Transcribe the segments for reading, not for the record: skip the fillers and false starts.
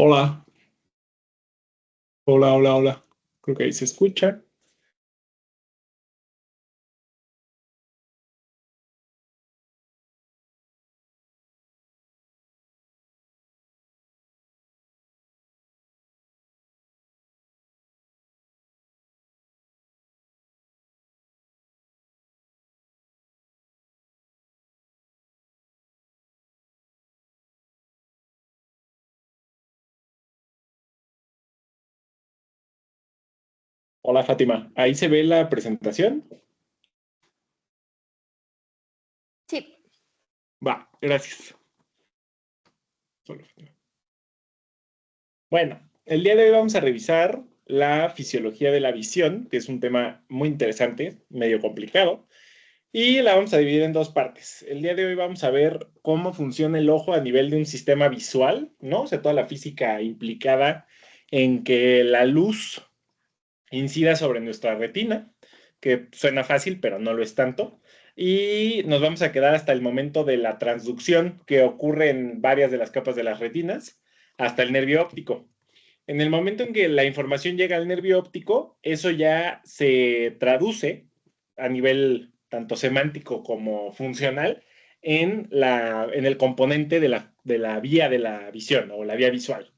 Hola, hola, hola, hola. Creo que ahí se escucha. Hola, Fátima. Ahí se ve la presentación. Sí, Va, gracias. Solo, Fátima. Bueno, el día de hoy vamos a revisar la fisiología de la visión, que es un tema muy interesante, medio complicado, y la vamos a dividir en dos partes. El día de hoy vamos a ver cómo funciona el ojo a nivel de un sistema visual, ¿no? O sea, toda la física implicada en que la luz incida sobre nuestra retina, que suena fácil, pero no lo es tanto. Y nos vamos a quedar hasta el momento de la transducción que ocurre en varias de las capas de las retinas, hasta el nervio óptico. En el momento en que la información llega al nervio óptico, eso ya se traduce a nivel tanto semántico como funcional en el componente de la vía de la visión o la vía visual.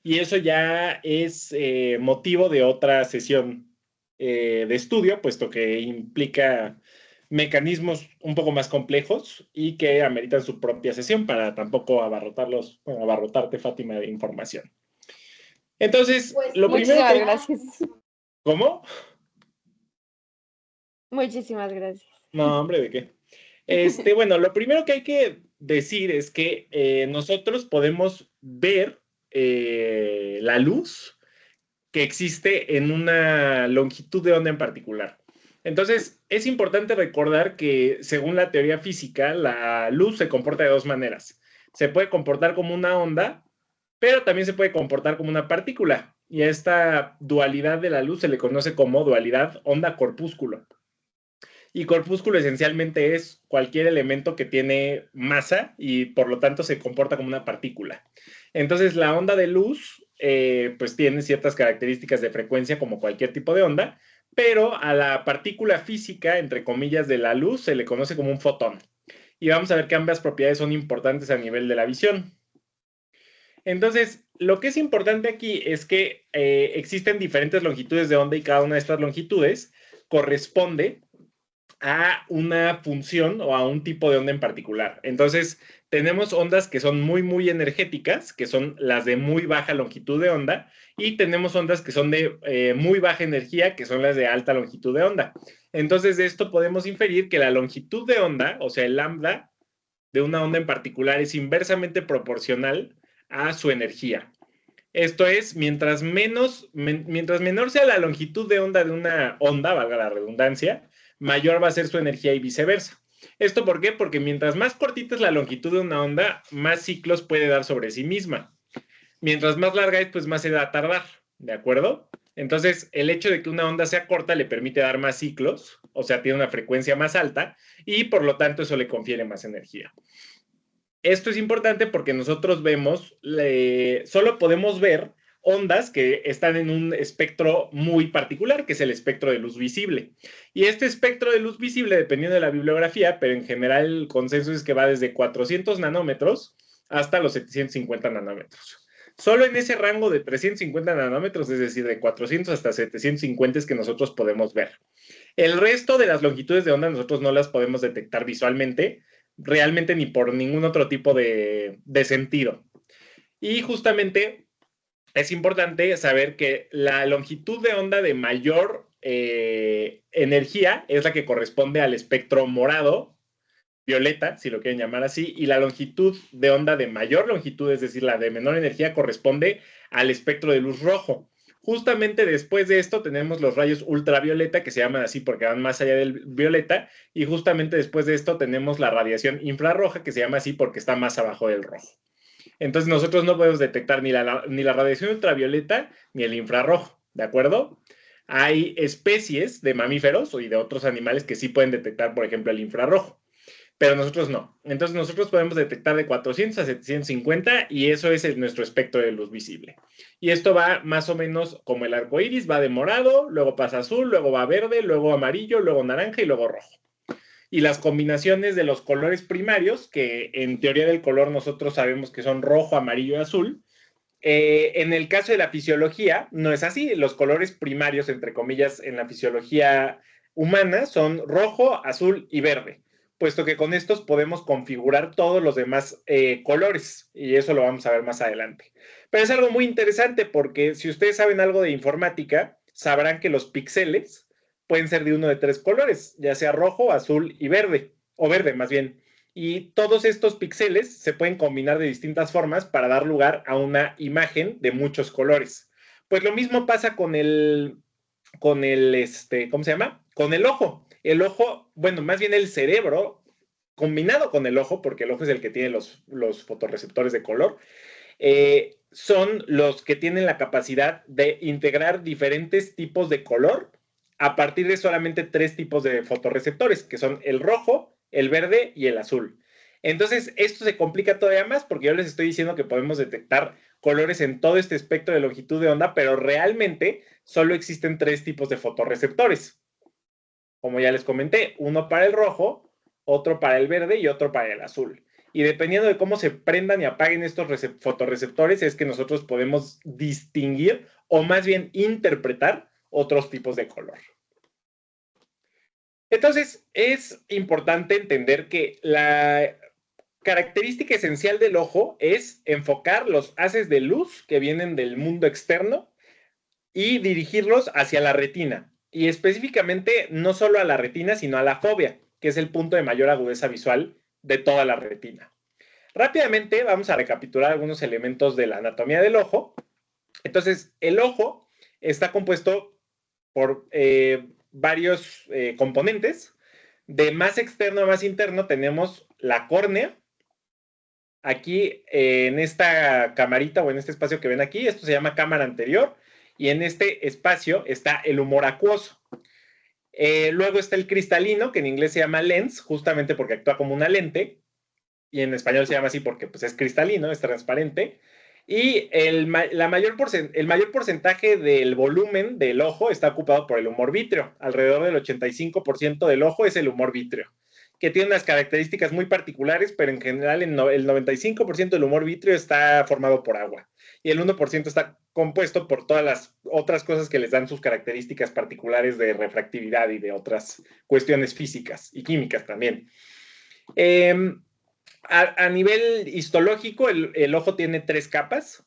Y eso ya es motivo de otra sesión de estudio, puesto que implica mecanismos un poco más complejos y que ameritan su propia sesión para tampoco abarrotarte, Fátima, de información. Entonces, lo primero que muchísimas hay... gracias. ¿Cómo? Muchísimas gracias. No, hombre, ¿de qué? Bueno, lo primero que hay que decir es que nosotros podemos ver la luz que existe en una longitud de onda en particular. Entonces, es importante recordar que según la teoría física, la luz se comporta de dos maneras. Se puede comportar como una onda, pero también se puede comportar como una partícula. Y a esta dualidad de la luz se le conoce como dualidad onda-corpúsculo. Y corpúsculo esencialmente es cualquier elemento que tiene masa y por lo tanto se comporta como una partícula. Entonces la onda de luz pues tiene ciertas características de frecuencia como cualquier tipo de onda, pero a la partícula física, entre comillas, de la luz se le conoce como un fotón. Y vamos a ver que ambas propiedades son importantes a nivel de la visión. Entonces, lo que es importante aquí es que existen diferentes longitudes de onda y cada una de estas longitudes corresponde a una función o a un tipo de onda en particular. Entonces, tenemos ondas que son muy, muy energéticas, que son las de muy baja longitud de onda, y tenemos ondas que son de muy baja energía, que son las de alta longitud de onda. Entonces, de esto podemos inferir que la longitud de onda, o sea, el lambda de una onda en particular, es inversamente proporcional a su energía. Esto es, mientras menor sea la longitud de onda de una onda, valga la redundancia, mayor va a ser su energía y viceversa. ¿Esto por qué? Porque mientras más cortita es la longitud de una onda, más ciclos puede dar sobre sí misma. Mientras más larga es, pues más se va a tardar, ¿de acuerdo? Entonces, el hecho de que una onda sea corta le permite dar más ciclos, o sea, tiene una frecuencia más alta y por lo tanto eso le confiere más energía. Esto es importante porque nosotros solo podemos ver ondas que están en un espectro muy particular, que es el espectro de luz visible. Y este espectro de luz visible, dependiendo de la bibliografía, pero en general el consenso es que va desde 400 nanómetros hasta los 750 nanómetros. Solo en ese rango de 350 nanómetros, es decir, de 400 hasta 750 es que nosotros podemos ver. El resto de las longitudes de onda nosotros no las podemos detectar visualmente, realmente ni por ningún otro tipo de sentido. Y justamente es importante saber que la longitud de onda de mayor energía es la que corresponde al espectro morado, violeta, si lo quieren llamar así, y la longitud de onda de mayor longitud, es decir, la de menor energía, corresponde al espectro de luz rojo. Justamente después de esto tenemos los rayos ultravioleta, que se llaman así porque van más allá del violeta, y justamente después de esto tenemos la radiación infrarroja, que se llama así porque está más abajo del rojo. Entonces nosotros no podemos detectar ni la radiación ultravioleta ni el infrarrojo, ¿de acuerdo? Hay especies de mamíferos y de otros animales que sí pueden detectar, por ejemplo, el infrarrojo. pero nosotros no. Entonces nosotros podemos detectar de 400 a 750 y eso es nuestro espectro de luz visible. Y esto va más o menos como el arco iris, va de morado, luego pasa azul, luego va verde, luego amarillo, luego naranja y luego rojo. Y las combinaciones de los colores primarios, que en teoría del color nosotros sabemos que son rojo, amarillo y azul, en el caso de la fisiología no es así. Los colores primarios, entre comillas, en la fisiología humana son rojo, azul y verde, puesto que con estos podemos configurar todos los demás colores, y eso lo vamos a ver más adelante. Pero es algo muy interesante porque si ustedes saben algo de informática, sabrán que los píxeles pueden ser de uno de tres colores, ya sea rojo, azul y verde, o verde más bien. Y todos estos píxeles se pueden combinar de distintas formas para dar lugar a una imagen de muchos colores. Pues lo mismo pasa con ¿cómo se llama? Con el ojo. El ojo, bueno, más bien el cerebro, combinado con el ojo, porque el ojo es el que tiene los fotorreceptores de color, son los que tienen la capacidad de integrar diferentes tipos de color a partir de solamente tres tipos de fotorreceptores, que son el rojo, el verde y el azul. Entonces, esto se complica todavía más porque yo les estoy diciendo que podemos detectar colores en todo este espectro de longitud de onda, pero realmente solo existen tres tipos de fotorreceptores. Como ya les comenté, uno para el rojo, otro para el verde y otro para el azul. Y dependiendo de cómo se prendan y apaguen estos fotorreceptores, es que nosotros podemos distinguir o más bien interpretar otros tipos de color. Entonces, es importante entender que la característica esencial del ojo es enfocar los haces de luz que vienen del mundo externo y dirigirlos hacia la retina. Y específicamente no solo a la retina, sino a la fóvea, que es el punto de mayor agudeza visual de toda la retina. Rápidamente vamos a recapitular algunos elementos de la anatomía del ojo. Entonces, el ojo está compuesto por varios componentes. De más externo a más interno tenemos la córnea. Aquí en esta camarita o en este espacio que ven aquí, esto se llama cámara anterior, y en este espacio está el humor acuoso. Luego está el cristalino, que en inglés se llama lens, justamente porque actúa como una lente, y en español se llama así porque pues, es cristalino, es transparente. Y el mayor porcentaje del volumen del ojo está ocupado por el humor vítreo. Alrededor del 85% del ojo es el humor vítreo, que tiene unas características muy particulares, pero en general el 95% del humor vítreo está formado por agua. Y el 1% está compuesto por todas las otras cosas que les dan sus características particulares de refractividad y de otras cuestiones físicas y químicas también. A nivel histológico, el ojo tiene tres capas.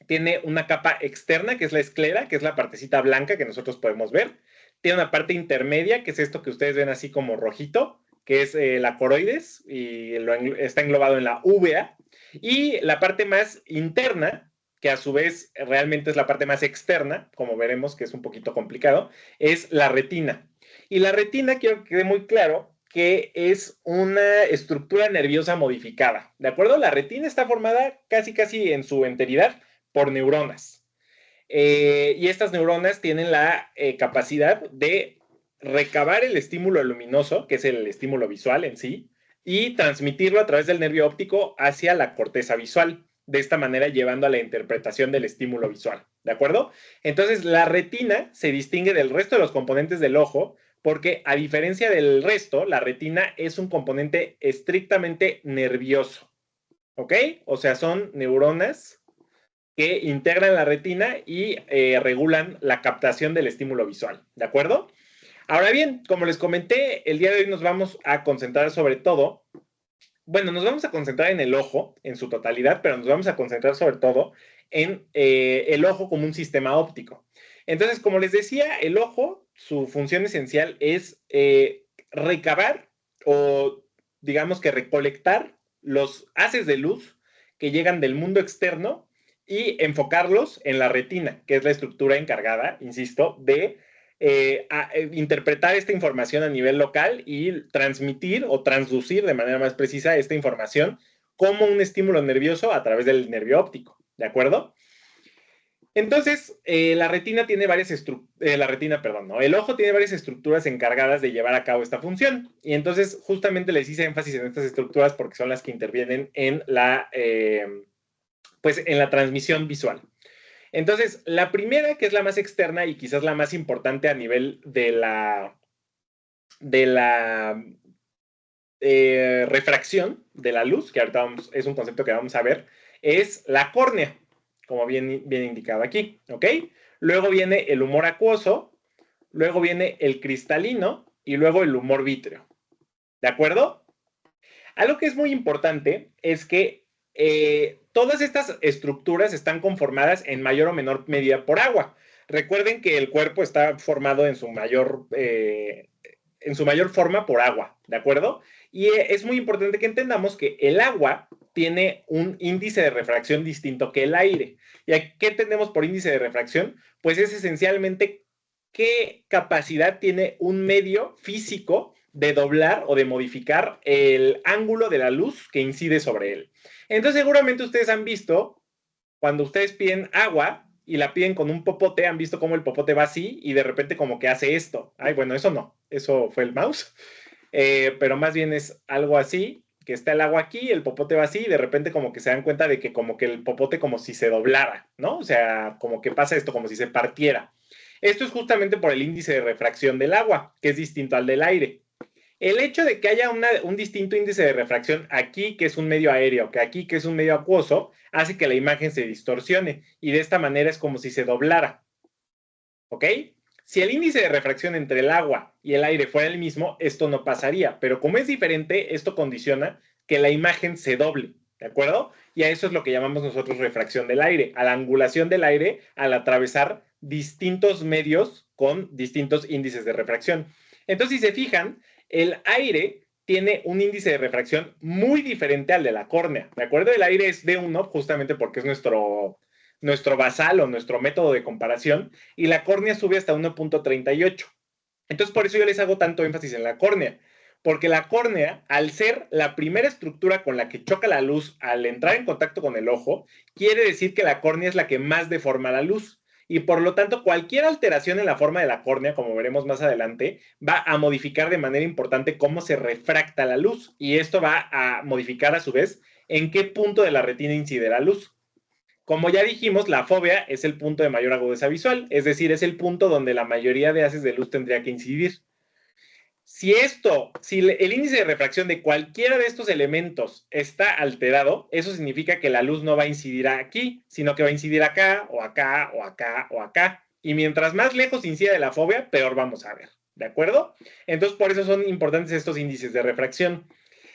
Tiene una capa externa, que es la esclera, que es la partecita blanca que nosotros podemos ver. Tiene una parte intermedia, que es esto que ustedes ven así como rojito, que es la coroides, y está englobado en la uvea. Y la parte más interna, que a su vez realmente es la parte más externa, como veremos que es un poquito complicado, es la retina. Y la retina, quiero que quede muy claro, que es una estructura nerviosa modificada, ¿de acuerdo? La retina está formada casi en su enteridad por neuronas. Y estas neuronas tienen la capacidad de recabar el estímulo luminoso, que es el estímulo visual en sí, y transmitirlo a través del nervio óptico hacia la corteza visual, de esta manera llevando a la interpretación del estímulo visual, ¿de acuerdo? Entonces, la retina se distingue del resto de los componentes del ojo porque, a diferencia del resto, la retina es un componente estrictamente nervioso, ¿ok? O sea, son neuronas que integran la retina y regulan la captación del estímulo visual, ¿de acuerdo? Ahora bien, como les comenté, el día de hoy nos vamos a concentrar sobre todo, bueno, nos vamos a concentrar en el ojo en su totalidad, pero nos vamos a concentrar sobre todo en el ojo como un sistema óptico. Entonces, como les decía, el ojo, su función esencial es recabar o digamos que recolectar los haces de luz que llegan del mundo externo y enfocarlos en la retina, que es la estructura encargada, insisto, de interpretar esta información a nivel local y transmitir o transducir de manera más precisa esta información como un estímulo nervioso a través del nervio óptico, ¿de acuerdo? Entonces, la retina tiene varias perdón, no, el ojo tiene varias estructuras encargadas de llevar a cabo esta función. Y entonces, justamente les hice énfasis en estas estructuras porque son las que intervienen en pues, en la transmisión visual. Entonces, la primera, que es la más externa y quizás la más importante a nivel de la refracción de la luz, que ahorita es un concepto que vamos a ver, es la córnea, como bien indicado aquí, ¿ok? Luego viene el humor acuoso, luego viene el cristalino y luego el humor vítreo. ¿De acuerdo? Algo que es muy importante es que todas estas estructuras están conformadas en mayor o menor medida por agua. Recuerden que el cuerpo está formado en su mayor forma por agua, ¿de acuerdo? Y es muy importante que entendamos que el agua tiene un índice de refracción distinto que el aire. ¿Y qué entendemos por índice de refracción? Pues es esencialmente qué capacidad tiene un medio físico de doblar o de modificar el ángulo de la luz que incide sobre él. Entonces seguramente ustedes han visto, cuando ustedes piden agua y la piden con un popote, han visto cómo el popote va así y de repente como que hace esto. Ay, bueno, eso no, eso fue el mouse. Pero más bien es algo así, que está el agua aquí, el popote va así y de repente como que se dan cuenta de que como que el popote como si se doblara, ¿no? O sea, como que pasa esto, como si se partiera. Esto es justamente por el índice de refracción del agua, que es distinto al del aire. El hecho de que haya un distinto índice de refracción aquí, que es un medio aéreo, que aquí, que es un medio acuoso, hace que la imagen se distorsione y de esta manera es como si se doblara. ¿Ok? Si el índice de refracción entre el agua y el aire fuera el mismo, esto no pasaría, pero como es diferente, esto condiciona que la imagen se doble, ¿de acuerdo? Y a eso es lo que llamamos nosotros refracción del aire, a la angulación del aire al atravesar distintos medios con distintos índices de refracción. Entonces, si se fijan, el aire tiene un índice de refracción muy diferente al de la córnea, ¿de acuerdo? El aire es D1 justamente porque es nuestro basal o nuestro método de comparación, y la córnea sube hasta 1.38. Entonces, por eso yo les hago tanto énfasis en la córnea, porque la córnea, al ser la primera estructura con la que choca la luz al entrar en contacto con el ojo, quiere decir que la córnea es la que más deforma la luz. Y por lo tanto, cualquier alteración en la forma de la córnea, como veremos más adelante, va a modificar de manera importante cómo se refracta la luz. Y esto va a modificar a su vez en qué punto de la retina incide la luz. Como ya dijimos, la fóvea es el punto de mayor agudeza visual, es decir, es el punto donde la mayoría de haces de luz tendría que incidir. Si el índice de refracción de cualquiera de estos elementos está alterado, eso significa que la luz no va a incidir aquí, sino que va a incidir acá, o acá, o acá, o acá. Y mientras más lejos incida de la fóvea, peor vamos a ver. ¿De acuerdo? Entonces, por eso son importantes estos índices de refracción.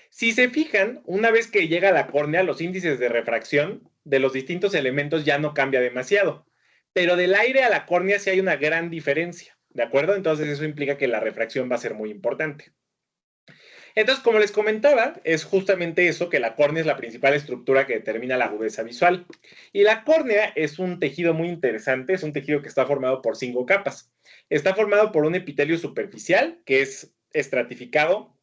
Si se fijan, una vez que llega a la córnea, los índices de refracción de los distintos elementos ya no cambia demasiado. Pero del aire a la córnea sí hay una gran diferencia, ¿de acuerdo? Entonces eso implica que la refracción va a ser muy importante. Entonces, como les comentaba, es justamente eso, que la córnea es la principal estructura que determina la agudeza visual. Y la córnea es un tejido muy interesante, es un tejido que está formado por 5 capas. Está formado por un epitelio superficial, que es estratificado,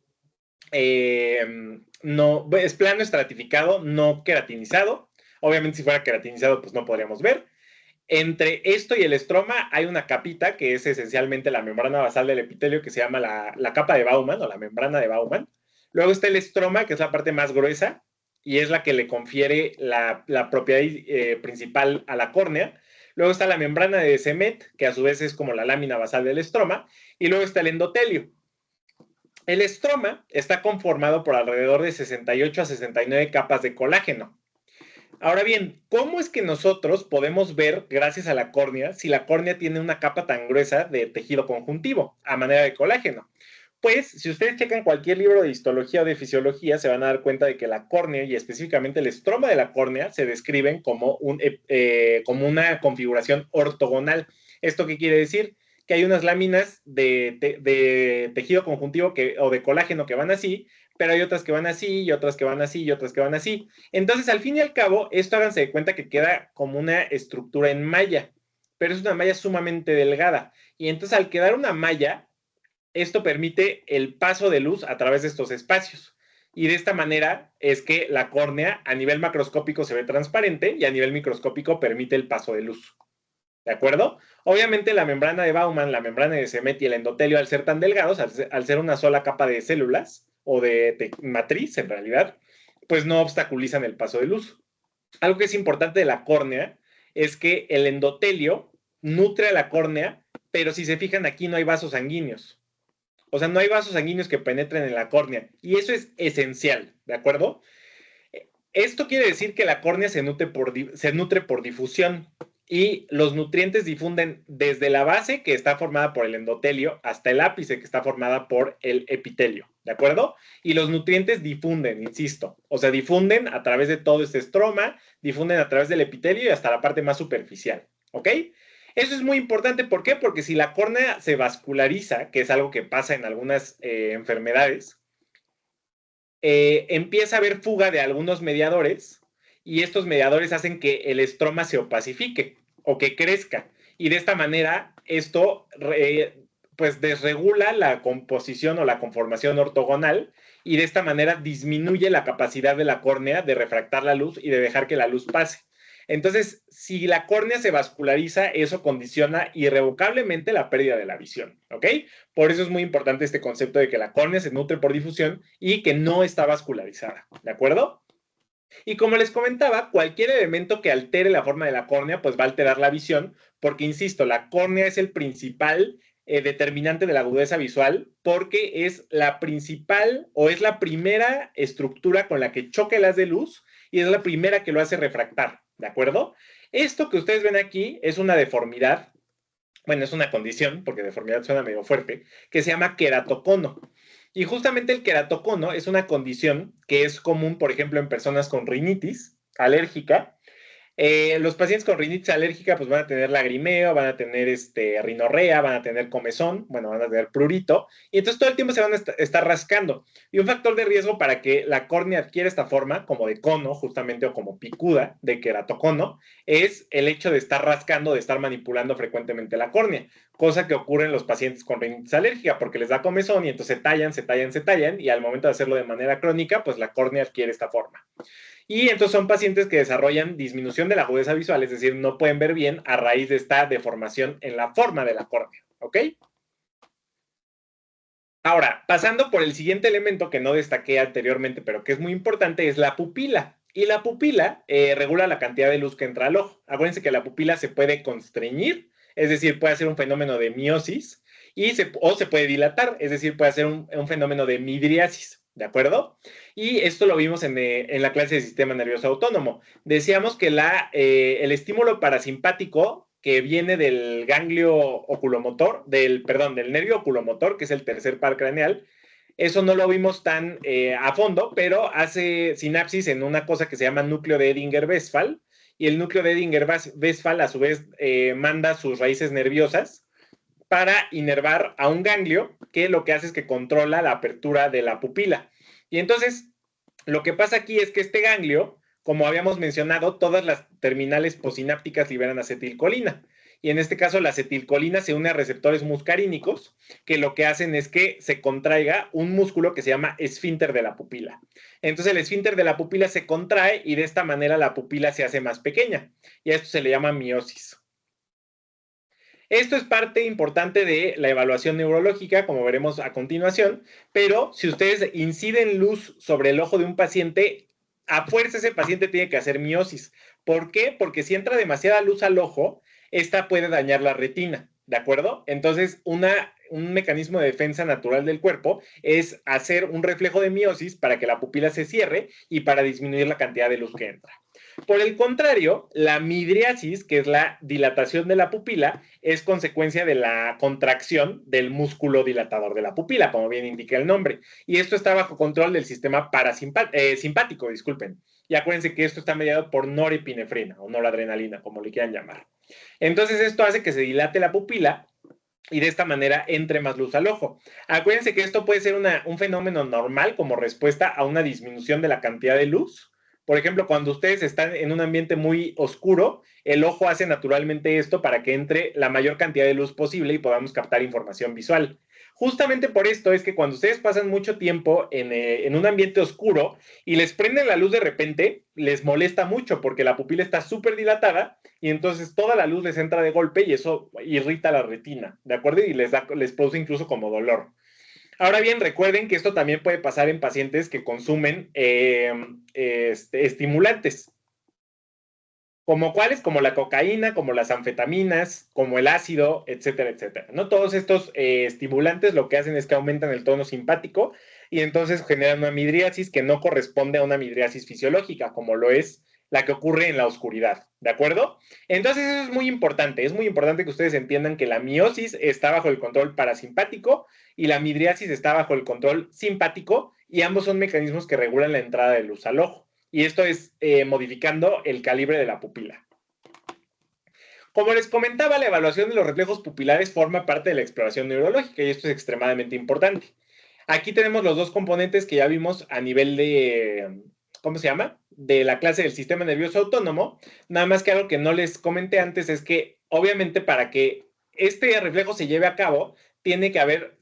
no, es plano estratificado, no queratinizado. Obviamente, si fuera queratinizado, pues no podríamos ver. Entre esto y el estroma hay una capita que es esencialmente la membrana basal del epitelio, que se llama la capa de Baumann o la membrana de Baumann. Luego está el estroma, que es la parte más gruesa y es la que le confiere la propiedad principal a la córnea. Luego está la membrana de Descemet, que a su vez es como la lámina basal del estroma. Y luego está el endotelio. El estroma está conformado por alrededor de 68 a 69 capas de colágeno. Ahora bien, ¿cómo es que nosotros podemos ver, gracias a la córnea, si la córnea tiene una capa tan gruesa de tejido conjuntivo a manera de colágeno? Pues, si ustedes checan cualquier libro de histología o de fisiología, se van a dar cuenta de que la córnea y específicamente el estroma de la córnea se describen como una configuración ortogonal. ¿Esto qué quiere decir? Que hay unas láminas de tejido conjuntivo o de colágeno que van así, pero hay otras que van así, y otras que van así, y otras que van así. Entonces, al fin y al cabo, esto háganse de cuenta que queda como una estructura en malla, pero es una malla sumamente delgada. Y entonces, al quedar una malla, esto permite el paso de luz a través de estos espacios. Y de esta manera es que la córnea a nivel macroscópico se ve transparente y a nivel microscópico permite el paso de luz. ¿De acuerdo? Obviamente la membrana de Baumann, la membrana de Semet y el endotelio, al ser tan delgados, al ser una sola capa de células o de matriz en realidad, pues no obstaculizan el paso de luz. Algo que es importante de la córnea es que el endotelio nutre a la córnea, pero si se fijan aquí no hay vasos sanguíneos. O sea, no hay vasos sanguíneos que penetren en la córnea. Y eso es esencial, ¿de acuerdo? Esto quiere decir que la córnea se nutre por difusión y los nutrientes difunden desde la base, que está formada por el endotelio, hasta el ápice, que está formada por el epitelio, ¿de acuerdo? Y los nutrientes difunden, insisto, o sea, difunden a través de todo este estroma, difunden a través del epitelio y hasta la parte más superficial, ¿ok? Eso es muy importante, ¿por qué? Porque si la córnea se vasculariza, que es algo que pasa en algunas enfermedades, empieza a haber fuga de algunos mediadores y estos mediadores hacen que el estroma se opacifique o que crezca. Y de esta manera, esto pues desregula la composición o la conformación ortogonal y de esta manera disminuye la capacidad de la córnea de refractar la luz y de dejar que la luz pase. Entonces, si la córnea se vasculariza, eso condiciona irrevocablemente la pérdida de la visión, ¿ok? Por eso es muy importante este concepto de que la córnea se nutre por difusión y que no está vascularizada, ¿de acuerdo? Y como les comentaba, cualquier elemento que altere la forma de la córnea, pues va a alterar la visión, porque, insisto, la córnea es el principal determinante de la agudeza visual, porque es la principal o es la primera estructura con la que choca el haz de luz y es la primera que lo hace refractar, ¿de acuerdo? Esto que ustedes ven aquí es una deformidad, bueno, es una condición, porque deformidad suena medio fuerte, que se llama queratocono. Y justamente el queratocono es una condición que es común, por ejemplo, en personas con rinitis alérgica. Los pacientes con rinitis alérgica pues van a tener lagrimeo, van a tener rinorrea, van a tener comezón, bueno, van a tener prurito, y entonces todo el tiempo se van a estar rascando. Y un factor de riesgo para que la córnea adquiera esta forma, como de cono, justamente, o como picuda, de queratocono, es el hecho de estar rascando, de estar manipulando frecuentemente la córnea, cosa que ocurre en los pacientes con rinitis alérgica, porque les da comezón y entonces se tallan, y al momento de hacerlo de manera crónica, pues la córnea adquiere esta forma. Y entonces son pacientes que desarrollan disminución de la agudeza visual, es decir, no pueden ver bien a raíz de esta deformación en la forma de la córnea, ¿ok? Ahora, pasando por el siguiente elemento que no destaqué anteriormente, pero que es muy importante, es la pupila. Y la pupila regula la cantidad de luz que entra al ojo. Acuérdense que la pupila se puede constreñir, es decir, puede ser un fenómeno de miosis, o se puede dilatar, es decir, puede ser un fenómeno de midriasis. ¿De acuerdo? Y esto lo vimos en la clase de sistema nervioso autónomo. Decíamos que el estímulo parasimpático que viene del ganglio oculomotor, del nervio oculomotor, que es el tercer par craneal, eso no lo vimos tan a fondo, pero hace sinapsis en una cosa que se llama núcleo de Edinger-Westphal, y el núcleo de Edinger-Westphal a su vez manda sus raíces nerviosas para inervar a un ganglio que lo que hace es que controla la apertura de la pupila. Y entonces, lo que pasa aquí es que este ganglio, como habíamos mencionado, todas las terminales posinápticas liberan acetilcolina. Y en este caso, la acetilcolina se une a receptores muscarínicos que lo que hacen es que se contraiga un músculo que se llama esfínter de la pupila. Entonces, el esfínter de la pupila se contrae y de esta manera la pupila se hace más pequeña. Y a esto se le llama miosis. Esto es parte importante de la evaluación neurológica, como veremos a continuación, pero si ustedes inciden luz sobre el ojo de un paciente, a fuerza ese paciente tiene que hacer miosis. ¿Por qué? Porque si entra demasiada luz al ojo, esta puede dañar la retina, ¿de acuerdo? Entonces, un mecanismo de defensa natural del cuerpo es hacer un reflejo de miosis para que la pupila se cierre y para disminuir la cantidad de luz que entra. Por el contrario, la midriasis, que es la dilatación de la pupila, es consecuencia de la contracción del músculo dilatador de la pupila, como bien indica el nombre. Y esto está bajo control del sistema simpático, disculpen. Y acuérdense que esto está mediado por norepinefrina o noradrenalina, como le quieran llamar. Entonces esto hace que se dilate la pupila y de esta manera entre más luz al ojo. Acuérdense que esto puede ser un fenómeno normal como respuesta a una disminución de la cantidad de luz. Por ejemplo, cuando ustedes están en un ambiente muy oscuro, el ojo hace naturalmente esto para que entre la mayor cantidad de luz posible y podamos captar información visual. Justamente por esto es que cuando ustedes pasan mucho tiempo en un ambiente oscuro y les prenden la luz de repente, les molesta mucho porque la pupila está súper dilatada y entonces toda la luz les entra de golpe y eso irrita la retina, ¿de acuerdo? Y les produce incluso como dolor. Ahora bien, recuerden que esto también puede pasar en pacientes que consumen estimulantes. ¿Como cuáles? Como la cocaína, como las anfetaminas, como el ácido, etcétera, etcétera. ¿No? Todos estos estimulantes lo que hacen es que aumentan el tono simpático y entonces generan una midriasis que no corresponde a una midriasis fisiológica, como lo es la que ocurre en la oscuridad, ¿de acuerdo? Entonces eso es muy importante que ustedes entiendan que la miosis está bajo el control parasimpático y la midriasis está bajo el control simpático y ambos son mecanismos que regulan la entrada de luz al ojo y esto es modificando el calibre de la pupila. Como les comentaba, la evaluación de los reflejos pupilares forma parte de la exploración neurológica y esto es extremadamente importante. Aquí tenemos los dos componentes que ya vimos a nivel de, ¿cómo se llama? De la clase del sistema nervioso autónomo. Nada más que algo que no les comenté antes es que, obviamente, para que este reflejo se lleve a cabo, tiene que haber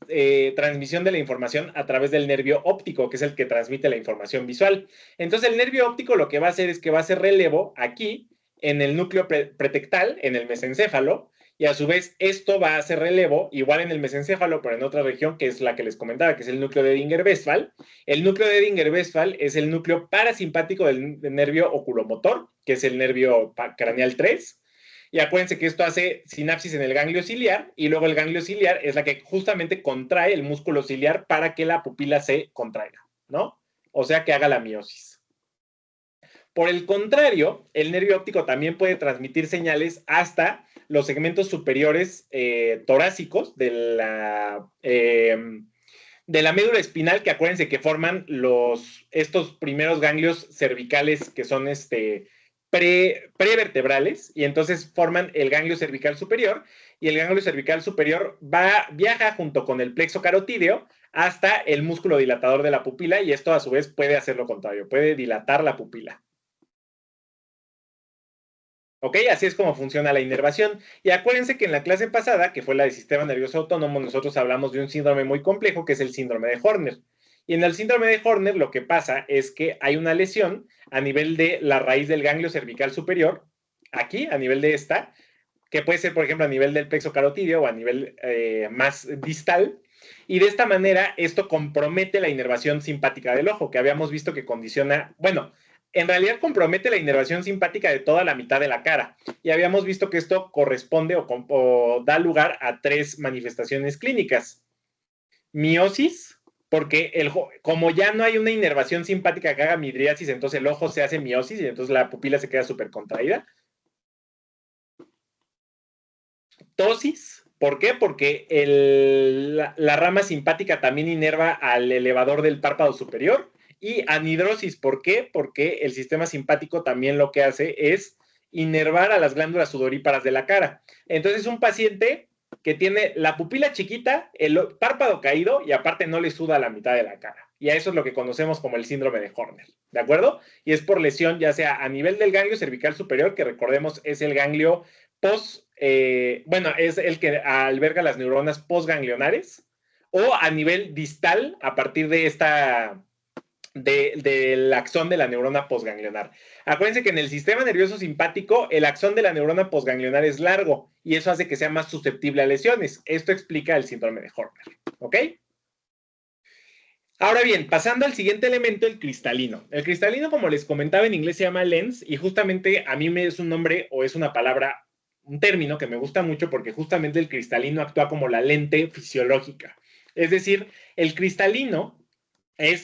transmisión de la información a través del nervio óptico, que es el que transmite la información visual. Entonces, el nervio óptico lo que va a hacer es que va a hacer relevo aquí, en el núcleo pretectal, en el mesencéfalo, y a su vez esto va a hacer relevo igual en el mesencéfalo, pero en otra región que es la que les comentaba, que es el núcleo de Edinger-Westphal. El núcleo de Edinger-Westphal es el núcleo parasimpático del nervio oculomotor, que es el nervio craneal 3. Y acuérdense que esto hace sinapsis en el ganglio ciliar y luego el ganglio ciliar es la que justamente contrae el músculo ciliar para que la pupila se contraiga, ¿no? O sea, que haga la miosis. Por el contrario, el nervio óptico también puede transmitir señales hasta los segmentos superiores torácicos de la médula espinal, que acuérdense que forman estos primeros ganglios cervicales que son prevertebrales, y entonces forman el ganglio cervical superior, y el ganglio cervical superior viaja junto con el plexo carotídeo hasta el músculo dilatador de la pupila, y esto a su vez puede hacer lo contrario, puede dilatar la pupila. ¿Ok? Así es como funciona la inervación. Y acuérdense que en la clase pasada, que fue la de sistema nervioso autónomo, nosotros hablamos de un síndrome muy complejo, que es el síndrome de Horner. Y en el síndrome de Horner lo que pasa es que hay una lesión a nivel de la raíz del ganglio cervical superior, aquí, a nivel de esta, que puede ser, por ejemplo, a nivel del plexo carotídeo o a nivel más distal. Y de esta manera, esto compromete la inervación simpática del ojo, que habíamos visto que condiciona, bueno, en realidad compromete la inervación simpática de toda la mitad de la cara. Y habíamos visto que esto corresponde o da lugar a 3 manifestaciones clínicas. Miosis, porque como ya no hay una inervación simpática que haga midriasis, entonces el ojo se hace miosis y entonces la pupila se queda súper contraída. Ptosis, ¿por qué? Porque la rama simpática también inerva al elevador del párpado superior. Y anhidrosis, ¿por qué? Porque el sistema simpático también lo que hace es inervar a las glándulas sudoríparas de la cara. Entonces, un paciente que tiene la pupila chiquita, el párpado caído y aparte no le suda la mitad de la cara. Y a eso es lo que conocemos como el síndrome de Horner, ¿de acuerdo? Y es por lesión ya sea a nivel del ganglio cervical superior, que recordemos es el ganglio bueno, es el que alberga las neuronas postganglionares, o a nivel distal a partir de del axón de la neurona postganglionar. Acuérdense que en el sistema nervioso simpático el axón de la neurona postganglionar es largo y eso hace que sea más susceptible a lesiones. Esto explica el síndrome de Horner, ¿ok? Ahora bien, pasando al siguiente elemento, el cristalino. El cristalino, como les comentaba, en inglés se llama lens y justamente a mí me es un nombre o es una palabra, un término que me gusta mucho porque justamente el cristalino actúa como la lente fisiológica. Es decir, el cristalino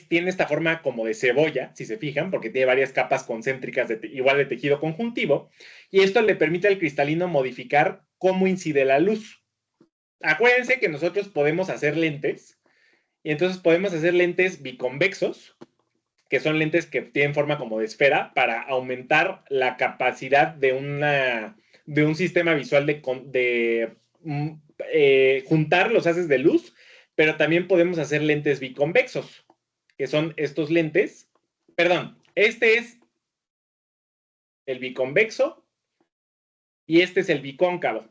tiene esta forma como de cebolla, si se fijan, porque tiene varias capas concéntricas igual de tejido conjuntivo, y esto le permite al cristalino modificar cómo incide la luz. Acuérdense que nosotros podemos hacer lentes, y entonces podemos hacer lentes biconvexos, que son lentes que tienen forma como de esfera, para aumentar la capacidad de un sistema visual de juntar los haces de luz, pero también podemos hacer lentes biconvexos, que son estos lentes. Perdón, este es el biconvexo y este es el bicóncavo.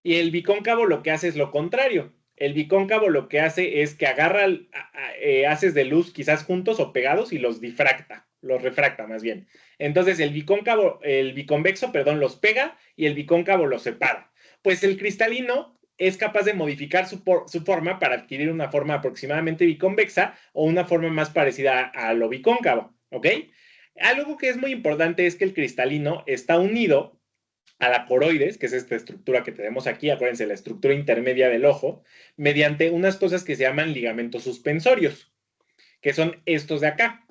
Y el bicóncavo lo que hace es lo contrario. El bicóncavo lo que hace es que agarra haces de luz quizás juntos o pegados y los difracta, los refracta más bien. Entonces el biconvexo, perdón, los pega y el bicóncavo los separa. Pues el cristalino es capaz de modificar su forma para adquirir una forma aproximadamente biconvexa o una forma más parecida a lo bicóncavo, ¿ok? Algo que es muy importante es que el cristalino está unido a la coroides, que es esta estructura que tenemos aquí, acuérdense, la estructura intermedia del ojo, mediante unas cosas que se llaman ligamentos suspensorios, que son estos de acá.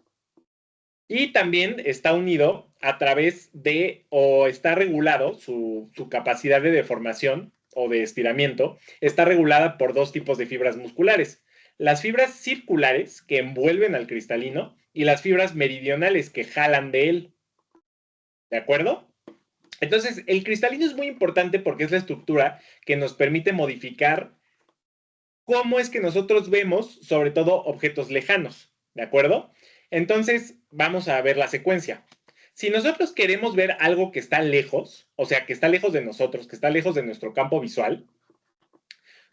Y también está unido a través de, o está regulado, su capacidad de deformación o de estiramiento, está regulada por dos tipos de fibras musculares. Las fibras circulares, que envuelven al cristalino, y las fibras meridionales, que jalan de él. ¿De acuerdo? Entonces, el cristalino es muy importante porque es la estructura que nos permite modificar cómo es que nosotros vemos, sobre todo, objetos lejanos, ¿de acuerdo? Entonces, vamos a ver la secuencia. Si nosotros queremos ver algo que está lejos, o sea, que está lejos de nosotros, que está lejos de nuestro campo visual,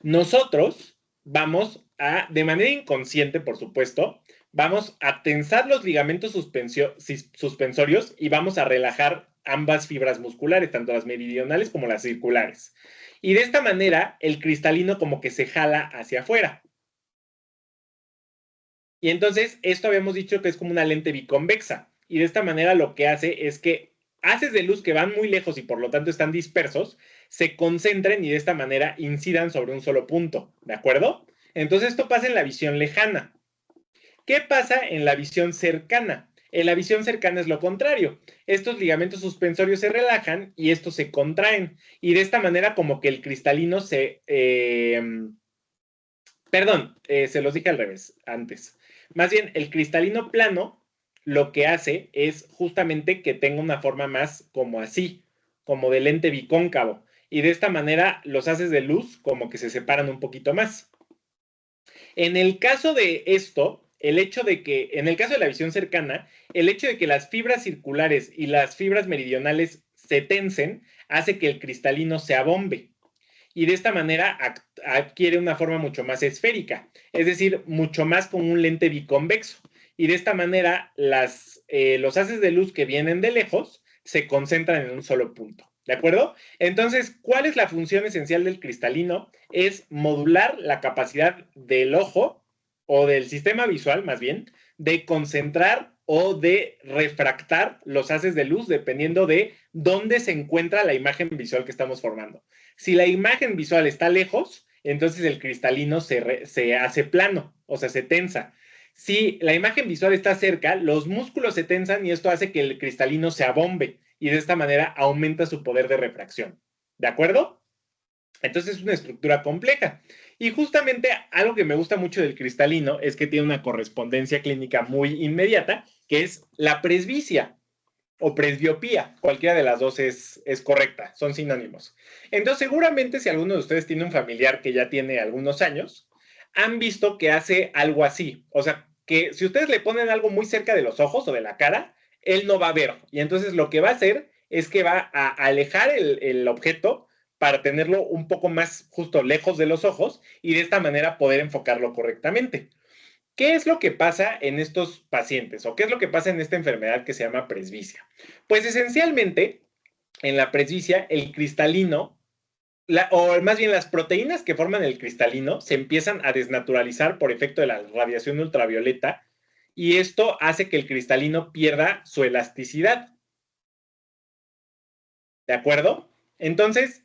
nosotros vamos a, de manera inconsciente, por supuesto, vamos a tensar los ligamentos suspensorios y vamos a relajar ambas fibras musculares, tanto las meridionales como las circulares. Y de esta manera, el cristalino como que se jala hacia afuera. Y entonces, esto habíamos dicho que es como una lente biconvexa. Y de esta manera lo que hace es que haces de luz que van muy lejos y por lo tanto están dispersos, se concentren y de esta manera incidan sobre un solo punto. ¿De acuerdo? Entonces, esto pasa en la visión lejana. ¿Qué pasa en la visión cercana? En la visión cercana es lo contrario. Estos ligamentos suspensorios se relajan y estos se contraen. Y de esta manera como que el cristalino se... se los dije al revés antes. Más bien, el cristalino plano lo que hace es justamente que tenga una forma más como así, como de lente bicóncavo. Y de esta manera los haces de luz como que se separan un poquito más. En el caso de esto, el hecho de que, en el caso de la visión cercana, el hecho de que las fibras circulares y las fibras meridionales se tensen hace que el cristalino se abombe. Y de esta manera adquiere una forma mucho más esférica, es decir, mucho más como un lente biconvexo. Y de esta manera los haces de luz que vienen de lejos se concentran en un solo punto. ¿De acuerdo? Entonces, ¿cuál es la función esencial del cristalino? Es modular la capacidad del ojo o del sistema visual, más bien, de concentrar o de refractar los haces de luz dependiendo de dónde se encuentra la imagen visual que estamos formando. Si la imagen visual está lejos, entonces el cristalino se hace plano, o sea, se tensa. Si la imagen visual está cerca, los músculos se tensan y esto hace que el cristalino se abombe y de esta manera aumenta su poder de refracción. ¿De acuerdo? Entonces es una estructura compleja. Y justamente algo que me gusta mucho del cristalino es que tiene una correspondencia clínica muy inmediata, que es la presbicia o presbiopía. Cualquiera de las dos es correcta, son sinónimos. Entonces, seguramente si alguno de ustedes tiene un familiar que ya tiene algunos años, han visto que hace algo así. O sea, que si ustedes le ponen algo muy cerca de los ojos o de la cara, él no va a ver. Y entonces lo que va a hacer es que va a alejar el objeto para tenerlo un poco más justo lejos de los ojos y de esta manera poder enfocarlo correctamente. ¿Qué es lo que pasa en estos pacientes o qué es lo que pasa en esta enfermedad que se llama presbicia? Pues esencialmente, en la presbicia, el cristalino, o más bien las proteínas que forman el cristalino, se empiezan a desnaturalizar por efecto de la radiación ultravioleta y esto hace que el cristalino pierda su elasticidad. ¿De acuerdo? Entonces,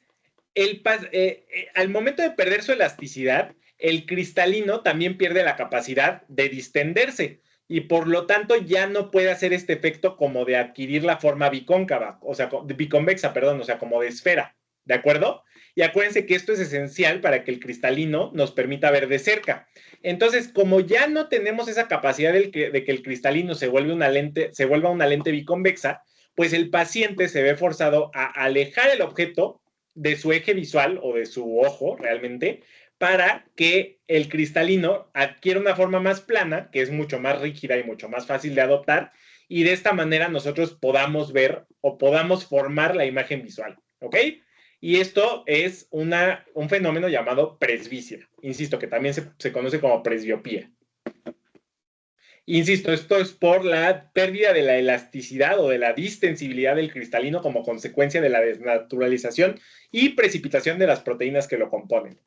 al momento de perder su elasticidad, el cristalino también pierde la capacidad de distenderse y por lo tanto ya no puede hacer este efecto como de adquirir la forma bicóncava, o sea, biconvexa, perdón, o sea, como de esfera, ¿de acuerdo? Y acuérdense que esto es esencial para que el cristalino nos permita ver de cerca. Entonces, como ya no tenemos esa capacidad de que el cristalino se vuelva una lente biconvexa, pues el paciente se ve forzado a alejar el objeto de su eje visual o de su ojo realmente para que el cristalino adquiera una forma más plana, que es mucho más rígida y mucho más fácil de adoptar, y de esta manera nosotros podamos ver o podamos formar la imagen visual, ¿ok? y esto es un fenómeno llamado presbicia. Insisto, que también se conoce como presbiopía. Insisto, esto es por la pérdida de la elasticidad o de la distensibilidad del cristalino como consecuencia de la desnaturalización y precipitación de las proteínas que lo componen.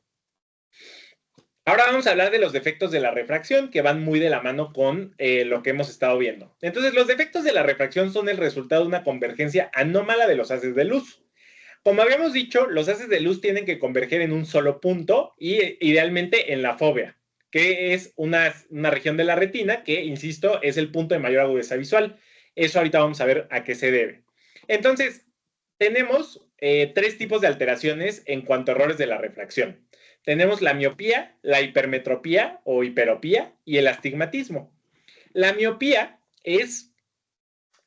Ahora vamos a hablar de los defectos de la refracción, que van muy de la mano con lo que hemos estado viendo. Entonces, los defectos de la refracción son el resultado de una convergencia anómala de los haces de luz. Como habíamos dicho, los haces de luz tienen que converger en un solo punto y idealmente en la fóvea, que es una región de la retina que, insisto, es el punto de mayor agudeza visual. Eso ahorita vamos a ver a qué se debe. Entonces, tenemos tres tipos de alteraciones en cuanto a errores de la refracción. Tenemos la miopía, la hipermetropía o hiperopía y el astigmatismo. La miopía es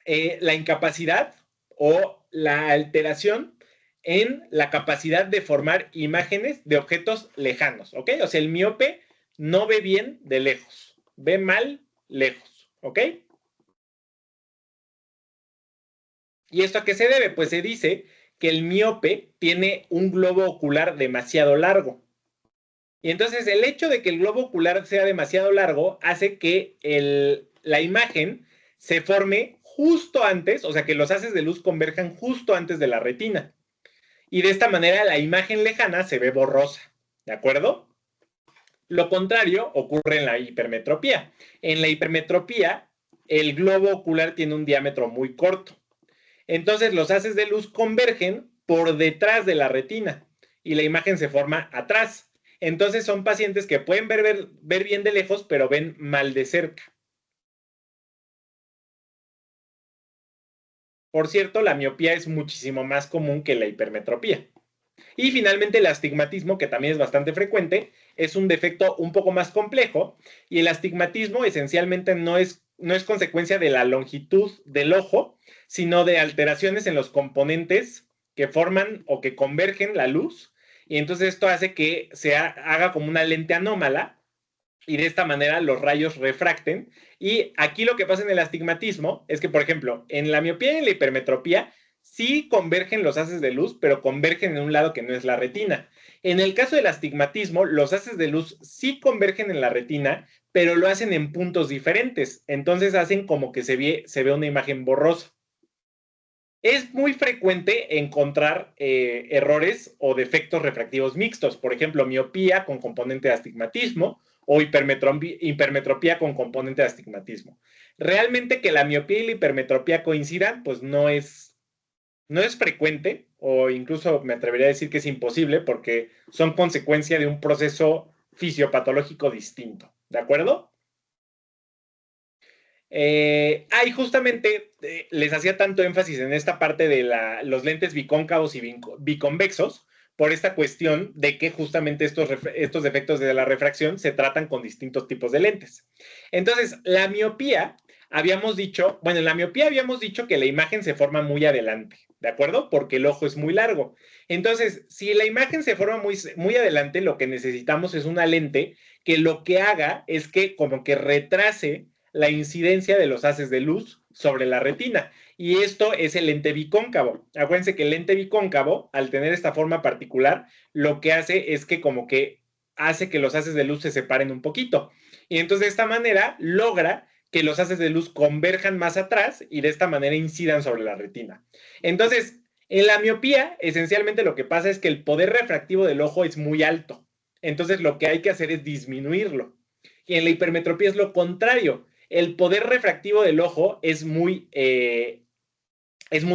la incapacidad o la alteración en la capacidad de formar imágenes de objetos lejanos, ¿ok? O sea, el miope no ve bien de lejos, ve mal lejos, ¿ok? ¿Y esto a qué se debe? Pues se dice que el miope tiene un globo ocular demasiado largo. Y entonces el hecho de que el globo ocular sea demasiado largo hace que la imagen se forme justo antes, o sea, que los haces de luz converjan justo antes de la retina. Y de esta manera la imagen lejana se ve borrosa, ¿de acuerdo? Lo contrario ocurre en la hipermetropía. En la hipermetropía, el globo ocular tiene un diámetro muy corto. Entonces los haces de luz convergen por detrás de la retina y la imagen se forma atrás. Entonces son pacientes que pueden ver bien de lejos, pero ven mal de cerca. Por cierto, la miopía es muchísimo más común que la hipermetropía. Y finalmente el astigmatismo, que también es bastante frecuente, es un defecto un poco más complejo y el astigmatismo esencialmente no es consecuencia de la longitud del ojo, sino de alteraciones en los componentes que forman o que convergen la luz y entonces esto hace que se haga como una lente anómala y de esta manera los rayos refracten. Y aquí lo que pasa en el astigmatismo es que, por ejemplo, en la miopía y en la hipermetropía sí convergen los haces de luz, pero convergen en un lado que no es la retina. En el caso del astigmatismo, los haces de luz sí convergen en la retina, pero lo hacen en puntos diferentes. Entonces hacen como que se ve una imagen borrosa. Es muy frecuente encontrar errores o defectos refractivos mixtos, por ejemplo, miopía con componente de astigmatismo o hipermetropía con componente de astigmatismo. Realmente que la miopía y la hipermetropía coincidan, pues no es frecuente, o incluso me atrevería a decir que es imposible, porque son consecuencia de un proceso fisiopatológico distinto, ¿de acuerdo? Y justamente les hacía tanto énfasis en esta parte de los lentes bicóncavos y biconvexos por esta cuestión de que justamente estos defectos de la refracción se tratan con distintos tipos de lentes. Entonces, la miopía, en la miopía habíamos dicho que la imagen se forma muy adelante, ¿de acuerdo? Porque el ojo es muy largo. Entonces, si la imagen se forma muy, muy adelante, lo que necesitamos es una lente que lo que haga es que como que retrase la incidencia de los haces de luz sobre la retina. Y esto es el lente bicóncavo. Acuérdense que el lente bicóncavo, al tener esta forma particular, lo que hace es que como que hace que los haces de luz se separen un poquito. Y entonces de esta manera logra que los haces de luz converjan más atrás y de esta manera incidan sobre la retina. Entonces, en la miopía, esencialmente lo que pasa es que el poder refractivo del ojo es muy alto. Entonces, lo que hay que hacer es disminuirlo. Y en la hipermetropía es lo contrario. El poder refractivo del ojo es muy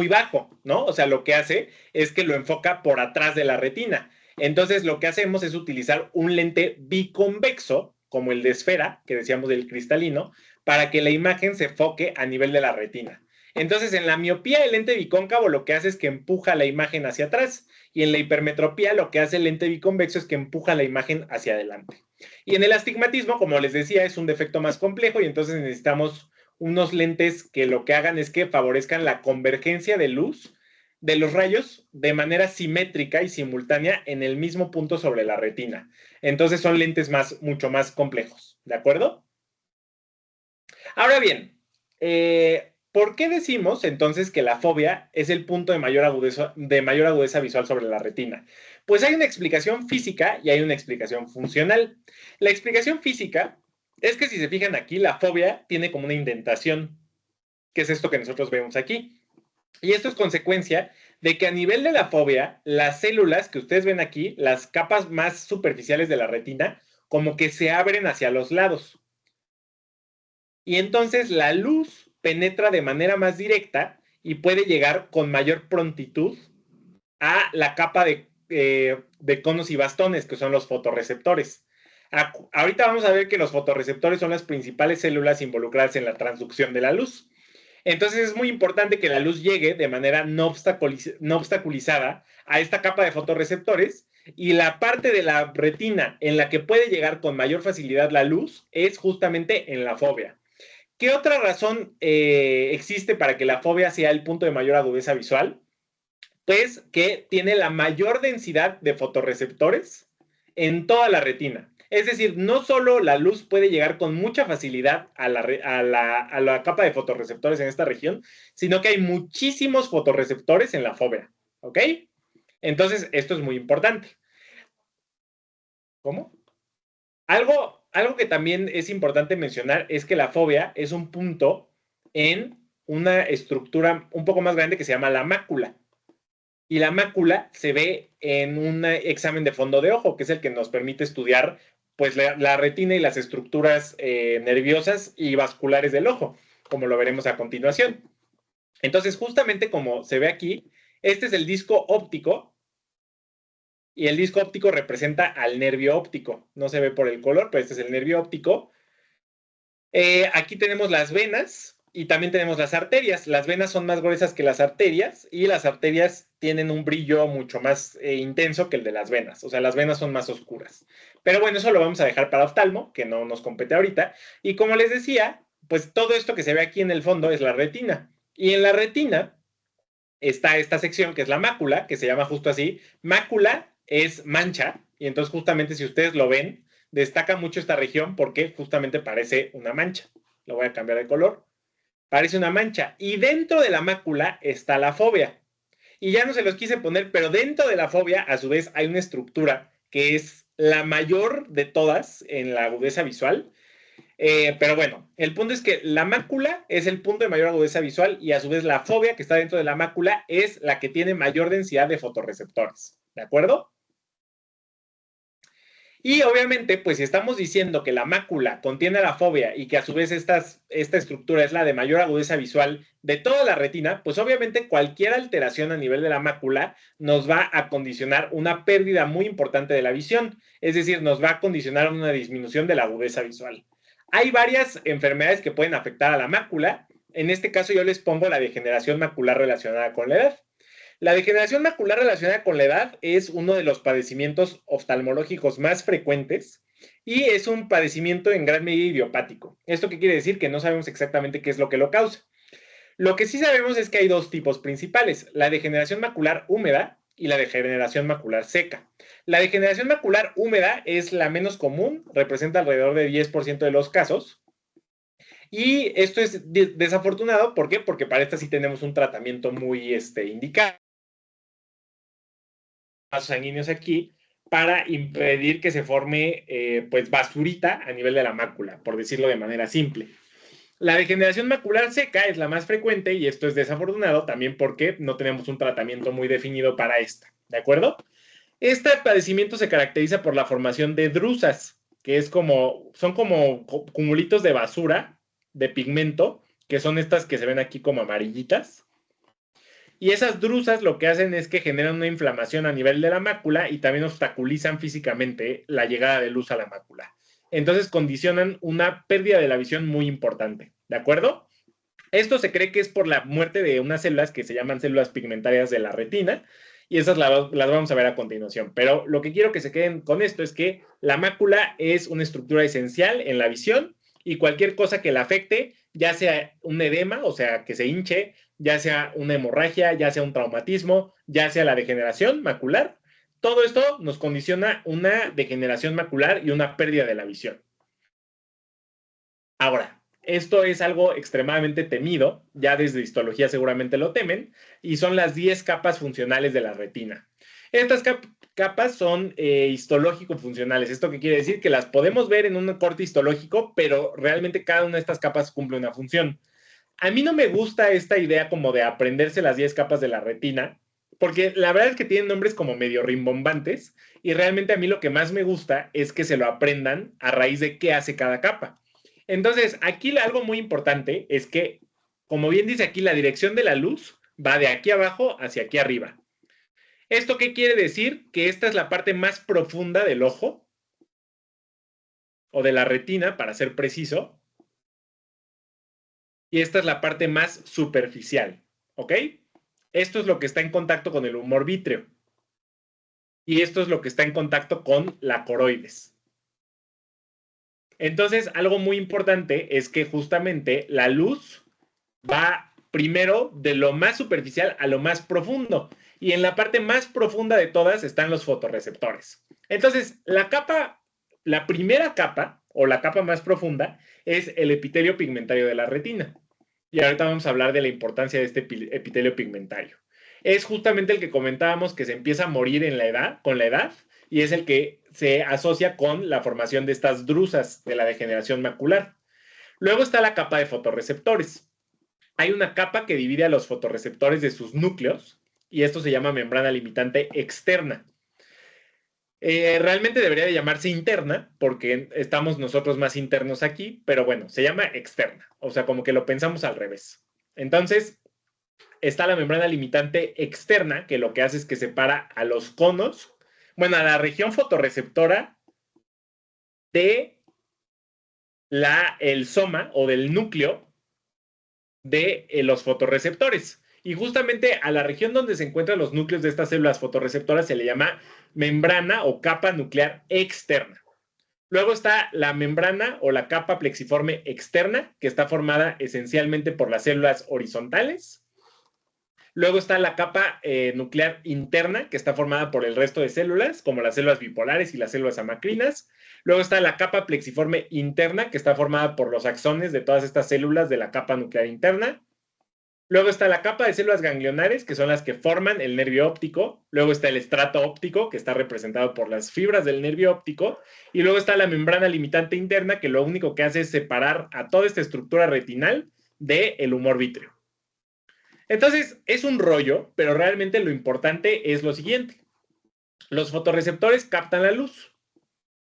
bajo, ¿no? O sea, lo que hace es que lo enfoca por atrás de la retina. Entonces, lo que hacemos es utilizar un lente biconvexo, como el de esfera, que decíamos del cristalino, para que la imagen se enfoque a nivel de la retina. Entonces, en la miopía, el lente bicóncavo lo que hace es que empuja la imagen hacia atrás, y en la hipermetropía lo que hace el lente biconvexo es que empuja la imagen hacia adelante. Y en el astigmatismo, como les decía, es un defecto más complejo y entonces necesitamos unos lentes que lo que hagan es que favorezcan la convergencia de luz de los rayos de manera simétrica y simultánea en el mismo punto sobre la retina. Entonces son lentes mucho más complejos, ¿de acuerdo? Ahora bien, ¿Por qué decimos entonces que la fobia es el punto de mayor agudeza visual sobre la retina? Pues hay una explicación física y hay una explicación funcional. La explicación física es que si se fijan aquí, la fobia tiene como una indentación, que es esto que nosotros vemos aquí. Y esto es consecuencia de que a nivel de la fobia, las células que ustedes ven aquí, las capas más superficiales de la retina, como que se abren hacia los lados. Y entonces la luz penetra de manera más directa y puede llegar con mayor prontitud a la capa de conos y bastones, que son los fotorreceptores. Ahorita vamos a ver que los fotorreceptores son las principales células involucradas en la transducción de la luz. Entonces es muy importante que la luz llegue de manera no obstaculizada a esta capa de fotorreceptores, y la parte de la retina en la que puede llegar con mayor facilidad la luz es justamente en la fóvea. ¿Qué otra razón existe para que la fobia sea el punto de mayor agudeza visual? Pues que tiene la mayor densidad de fotorreceptores en toda la retina. Es decir, no solo la luz puede llegar con mucha facilidad a la capa de fotorreceptores en esta región, sino que hay muchísimos fotorreceptores en la fóvea. ¿Ok? Entonces, esto es muy importante. ¿Cómo? Algo que también es importante mencionar es que la fóvea es un punto en una estructura un poco más grande que se llama la mácula. Y la mácula se ve en un examen de fondo de ojo, que es el que nos permite estudiar pues, la retina y las estructuras nerviosas y vasculares del ojo, como lo veremos a continuación. Entonces, justamente como se ve aquí, este es el disco óptico, y el disco óptico representa al nervio óptico. No se ve por el color, pero este es el nervio óptico. Aquí tenemos las venas y también tenemos las arterias. Las venas son más gruesas que las arterias y las arterias tienen un brillo mucho más intenso que el de las venas. O sea, las venas son más oscuras. Pero bueno, eso lo vamos a dejar para oftalmo, que no nos compete ahorita. Y como les decía, pues todo esto que se ve aquí en el fondo es la retina. Y en la retina está esta sección que es la mácula, que se llama justo así. Mácula es mancha, y entonces justamente si ustedes lo ven, destaca mucho esta región porque justamente parece una mancha. Lo voy a cambiar de color. Parece una mancha. Y dentro de la mácula está la fóvea. Y ya no se los quise poner, pero dentro de la fóvea, a su vez, hay una estructura que es la mayor de todas en la agudeza visual. Pero bueno, el punto es que la mácula es el punto de mayor agudeza visual y a su vez la fóvea que está dentro de la mácula es la que tiene mayor densidad de fotorreceptores. ¿De acuerdo? Y obviamente, pues si estamos diciendo que la mácula contiene la fóvea y que a su vez esta estructura es la de mayor agudeza visual de toda la retina, pues obviamente cualquier alteración a nivel de la mácula nos va a condicionar una pérdida muy importante de la visión. Es decir, nos va a condicionar una disminución de la agudeza visual. Hay varias enfermedades que pueden afectar a la mácula. En este caso yo les pongo la degeneración macular relacionada con la edad. La degeneración macular relacionada con la edad es uno de los padecimientos oftalmológicos más frecuentes y es un padecimiento en gran medida idiopático. ¿Esto qué quiere decir? Que no sabemos exactamente qué es lo que lo causa. Lo que sí sabemos es que hay dos tipos principales, la degeneración macular húmeda y la degeneración macular seca. La degeneración macular húmeda es la menos común, representa alrededor del 10% de los casos. Y esto es desafortunado, ¿por qué? Porque para esta sí tenemos un tratamiento muy indicado. Sanguíneos aquí para impedir que se forme pues basurita a nivel de la mácula, por decirlo de manera simple. La degeneración macular seca es la más frecuente y esto es desafortunado también porque no tenemos un tratamiento muy definido para esta, ¿de acuerdo? Este padecimiento se caracteriza por la formación de drusas, que son como cumulitos de basura, de pigmento, que son estas que se ven aquí como amarillitas. Y esas drusas lo que hacen es que generan una inflamación a nivel de la mácula y también obstaculizan físicamente la llegada de luz a la mácula. Entonces condicionan una pérdida de la visión muy importante, ¿de acuerdo? Esto se cree que es por la muerte de unas células que se llaman células pigmentarias de la retina, y esas las vamos a ver a continuación. Pero lo que quiero que se queden con esto es que la mácula es una estructura esencial en la visión y cualquier cosa que la afecte, ya sea un edema, o sea, que se hinche, ya sea una hemorragia, ya sea un traumatismo, ya sea la degeneración macular, todo esto nos condiciona una degeneración macular y una pérdida de la visión. Ahora, Esto es algo extremadamente temido, ya desde histología seguramente lo temen, y son las 10 capas funcionales de la retina. Estas capas son histológico-funcionales. ¿Esto qué quiere decir? Que las podemos ver en un corte histológico, pero realmente cada una de estas capas cumple una función. A mí no me gusta esta idea como de aprenderse las 10 capas de la retina, porque la verdad es que tienen nombres como medio rimbombantes, y realmente a mí lo que más me gusta es que se lo aprendan a raíz de qué hace cada capa. Entonces, aquí algo muy importante es que, como bien dice aquí, la dirección de la luz va de aquí abajo hacia aquí arriba. ¿Esto qué quiere decir? Que esta es la parte más profunda del ojo, o de la retina, para ser preciso, y esta es la parte más superficial, ¿ok? Esto es lo que está en contacto con el humor vítreo, y esto es lo que está en contacto con la coroides. Entonces, algo muy importante es que justamente la luz va primero de lo más superficial a lo más profundo. Y en la parte más profunda de todas están los fotorreceptores. Entonces, la primera capa, o la capa más profunda, es el epitelio pigmentario de la retina. Y ahorita vamos a hablar de la importancia de este epitelio pigmentario. Es justamente el que comentábamos que se empieza a morir con la edad, y es el que se asocia con la formación de estas drusas de la degeneración macular. Luego está la capa de fotorreceptores. Hay una capa que divide a los fotorreceptores de sus núcleos, y esto se llama membrana limitante externa. Realmente debería de llamarse interna, porque estamos nosotros más internos aquí, pero bueno, se llama externa, o sea, como que lo pensamos al revés. Entonces, está la membrana limitante externa, que lo que hace es que separa a los conos, bueno, a la región fotorreceptora de el soma o del núcleo de los fotorreceptores. Y justamente a la región donde se encuentran los núcleos de estas células fotorreceptoras se le llama membrana o capa nuclear externa. Luego está la membrana o la capa plexiforme externa, que está formada esencialmente por las células horizontales. Luego está la capa nuclear interna, que está formada por el resto de células, como las células bipolares y las células amacrinas. Luego está la capa plexiforme interna, que está formada por los axones de todas estas células de la capa nuclear interna. Luego está la capa de células ganglionares, que son las que forman el nervio óptico. Luego está el estrato óptico, que está representado por las fibras del nervio óptico. Y luego está la membrana limitante interna, que lo único que hace es separar a toda esta estructura retinal del humor vítreo. Entonces, es un rollo, pero realmente lo importante es lo siguiente. Los fotorreceptores captan la luz.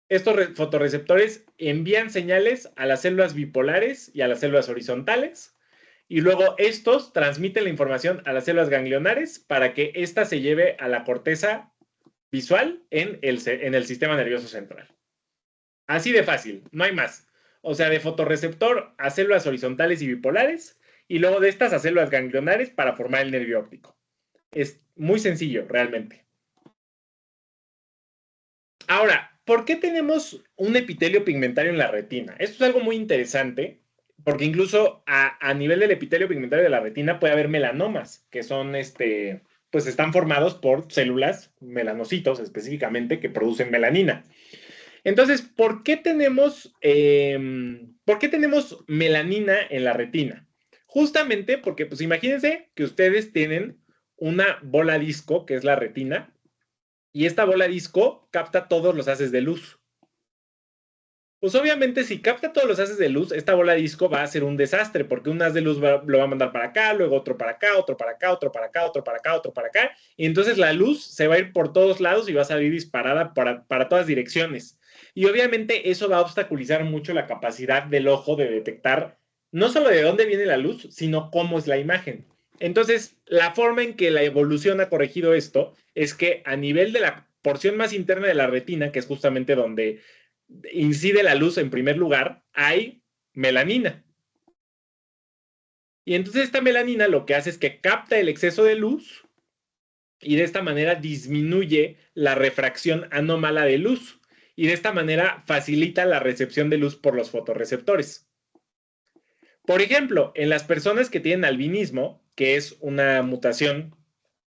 Estos fotorreceptores envían señales a las células bipolares y a las células horizontales, y luego estos transmiten la información a las células ganglionares para que ésta se lleve a la corteza visual en el sistema nervioso central. Así de fácil, no hay más. O sea, de fotorreceptor a células horizontales y bipolares, y luego de estas a células ganglionares para formar el nervio óptico. Es muy sencillo, realmente. Ahora, ¿por qué tenemos un epitelio pigmentario en la retina? Esto es algo muy interesante, porque incluso a nivel del epitelio pigmentario de la retina puede haber melanomas, que son, pues están formados por células, melanocitos específicamente, que producen melanina. Entonces, ¿por qué tenemos melanina en la retina? Justamente porque, pues imagínense que ustedes tienen una bola disco, que es la retina, y esta bola disco capta todos los haces de luz. Pues obviamente si capta todos los haces de luz, esta bola disco va a ser un desastre, porque un haz de luz lo va a mandar para acá, luego otro para acá, otro para acá, otro para acá, otro para acá, otro para acá, y entonces la luz se va a ir por todos lados y va a salir disparada para todas direcciones. Y obviamente eso va a obstaculizar mucho la capacidad del ojo de detectar no solo de dónde viene la luz, sino cómo es la imagen. Entonces, la forma en que la evolución ha corregido esto es que a nivel de la porción más interna de la retina, que es justamente donde incide la luz en primer lugar, hay melanina. Y entonces esta melanina lo que hace es que capta el exceso de luz y de esta manera disminuye la refracción anómala de luz. Y de esta manera facilita la recepción de luz por los fotorreceptores. Por ejemplo, en las personas que tienen albinismo, que es una mutación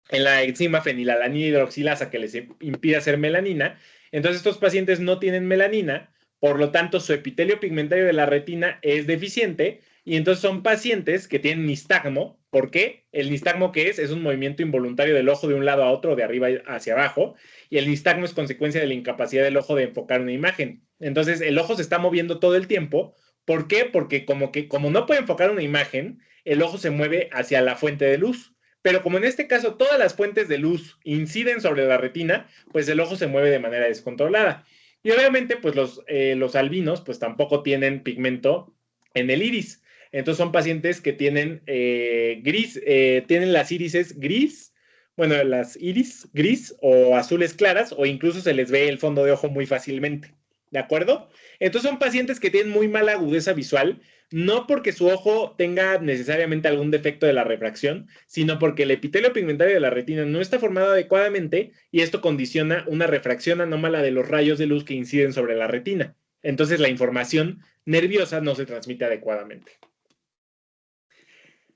en la enzima fenilalanina hidroxilasa que les impide hacer melanina, entonces estos pacientes no tienen melanina por lo tanto su epitelio pigmentario de la retina es deficiente y entonces son pacientes que tienen nistagmo. ¿Por qué? El nistagmo, ¿qué es? Es un movimiento involuntario del ojo de un lado a otro, de arriba hacia abajo, y el nistagmo es consecuencia de la incapacidad del ojo de enfocar una imagen. Entonces el ojo se está moviendo todo el tiempo. ¿Por qué? Porque como no puede enfocar una imagen, el ojo se mueve hacia la fuente de luz. Pero como en este caso todas las fuentes de luz inciden sobre la retina, pues el ojo se mueve de manera descontrolada. Y obviamente, pues los albinos, pues tampoco tienen pigmento en el iris. Entonces son pacientes que tienen tienen las irises gris, bueno, las iris gris o azules claras, o incluso se les ve el fondo de ojo muy fácilmente. ¿De acuerdo? Entonces son pacientes que tienen muy mala agudeza visual, no porque su ojo tenga necesariamente algún defecto de la refracción, sino porque el epitelio pigmentario de la retina no está formado adecuadamente y esto condiciona una refracción anómala de los rayos de luz que inciden sobre la retina. Entonces la información nerviosa no se transmite adecuadamente.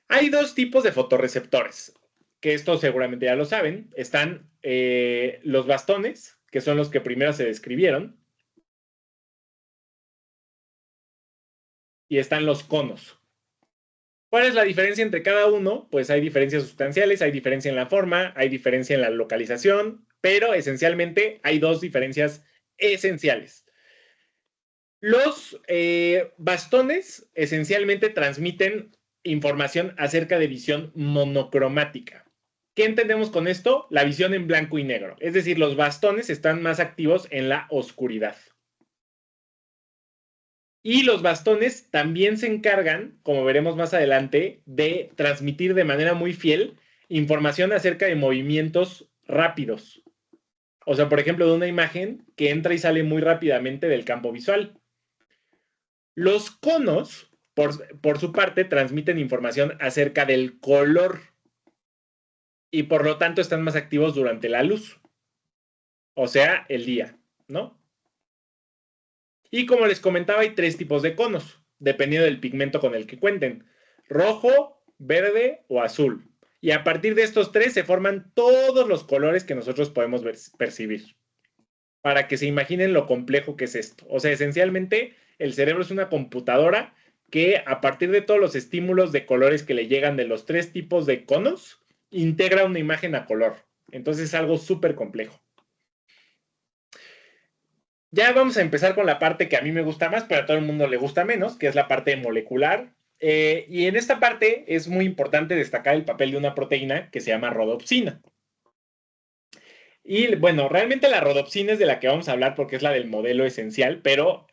Hay dos tipos de fotorreceptores, que esto seguramente ya lo saben. Están los bastones, que son los que primero se describieron, y están los conos. ¿Cuál es la diferencia entre cada uno? Pues hay diferencias sustanciales, hay diferencia en la forma, hay diferencia en la localización, pero esencialmente hay dos diferencias esenciales. Los bastones esencialmente transmiten información acerca de visión monocromática. ¿Qué entendemos con esto? La visión en blanco y negro. Es decir, los bastones están más activos en la oscuridad. Y los bastones también se encargan, como veremos más adelante, de transmitir de manera muy fiel información acerca de movimientos rápidos. O sea, por ejemplo, de una imagen que entra y sale muy rápidamente del campo visual. Los conos, por su parte, transmiten información acerca del color y por lo tanto están más activos durante la luz, o sea, el día, ¿no? Y como les comentaba, hay tres tipos de conos, dependiendo del pigmento con el que cuenten: rojo, verde o azul. Y a partir de estos tres se forman todos los colores que nosotros podemos percibir. Para que se imaginen lo complejo que es esto. O sea, esencialmente el cerebro es una computadora que a partir de todos los estímulos de colores que le llegan de los tres tipos de conos, integra una imagen a color. Entonces es algo súper complejo. Ya vamos a empezar con la parte que a mí me gusta más, pero a todo el mundo le gusta menos, que es la parte molecular. Y en esta parte es muy importante destacar el papel de una proteína que se llama rodopsina. Y bueno, realmente la rodopsina es de la que vamos a hablar porque es la del modelo esencial, pero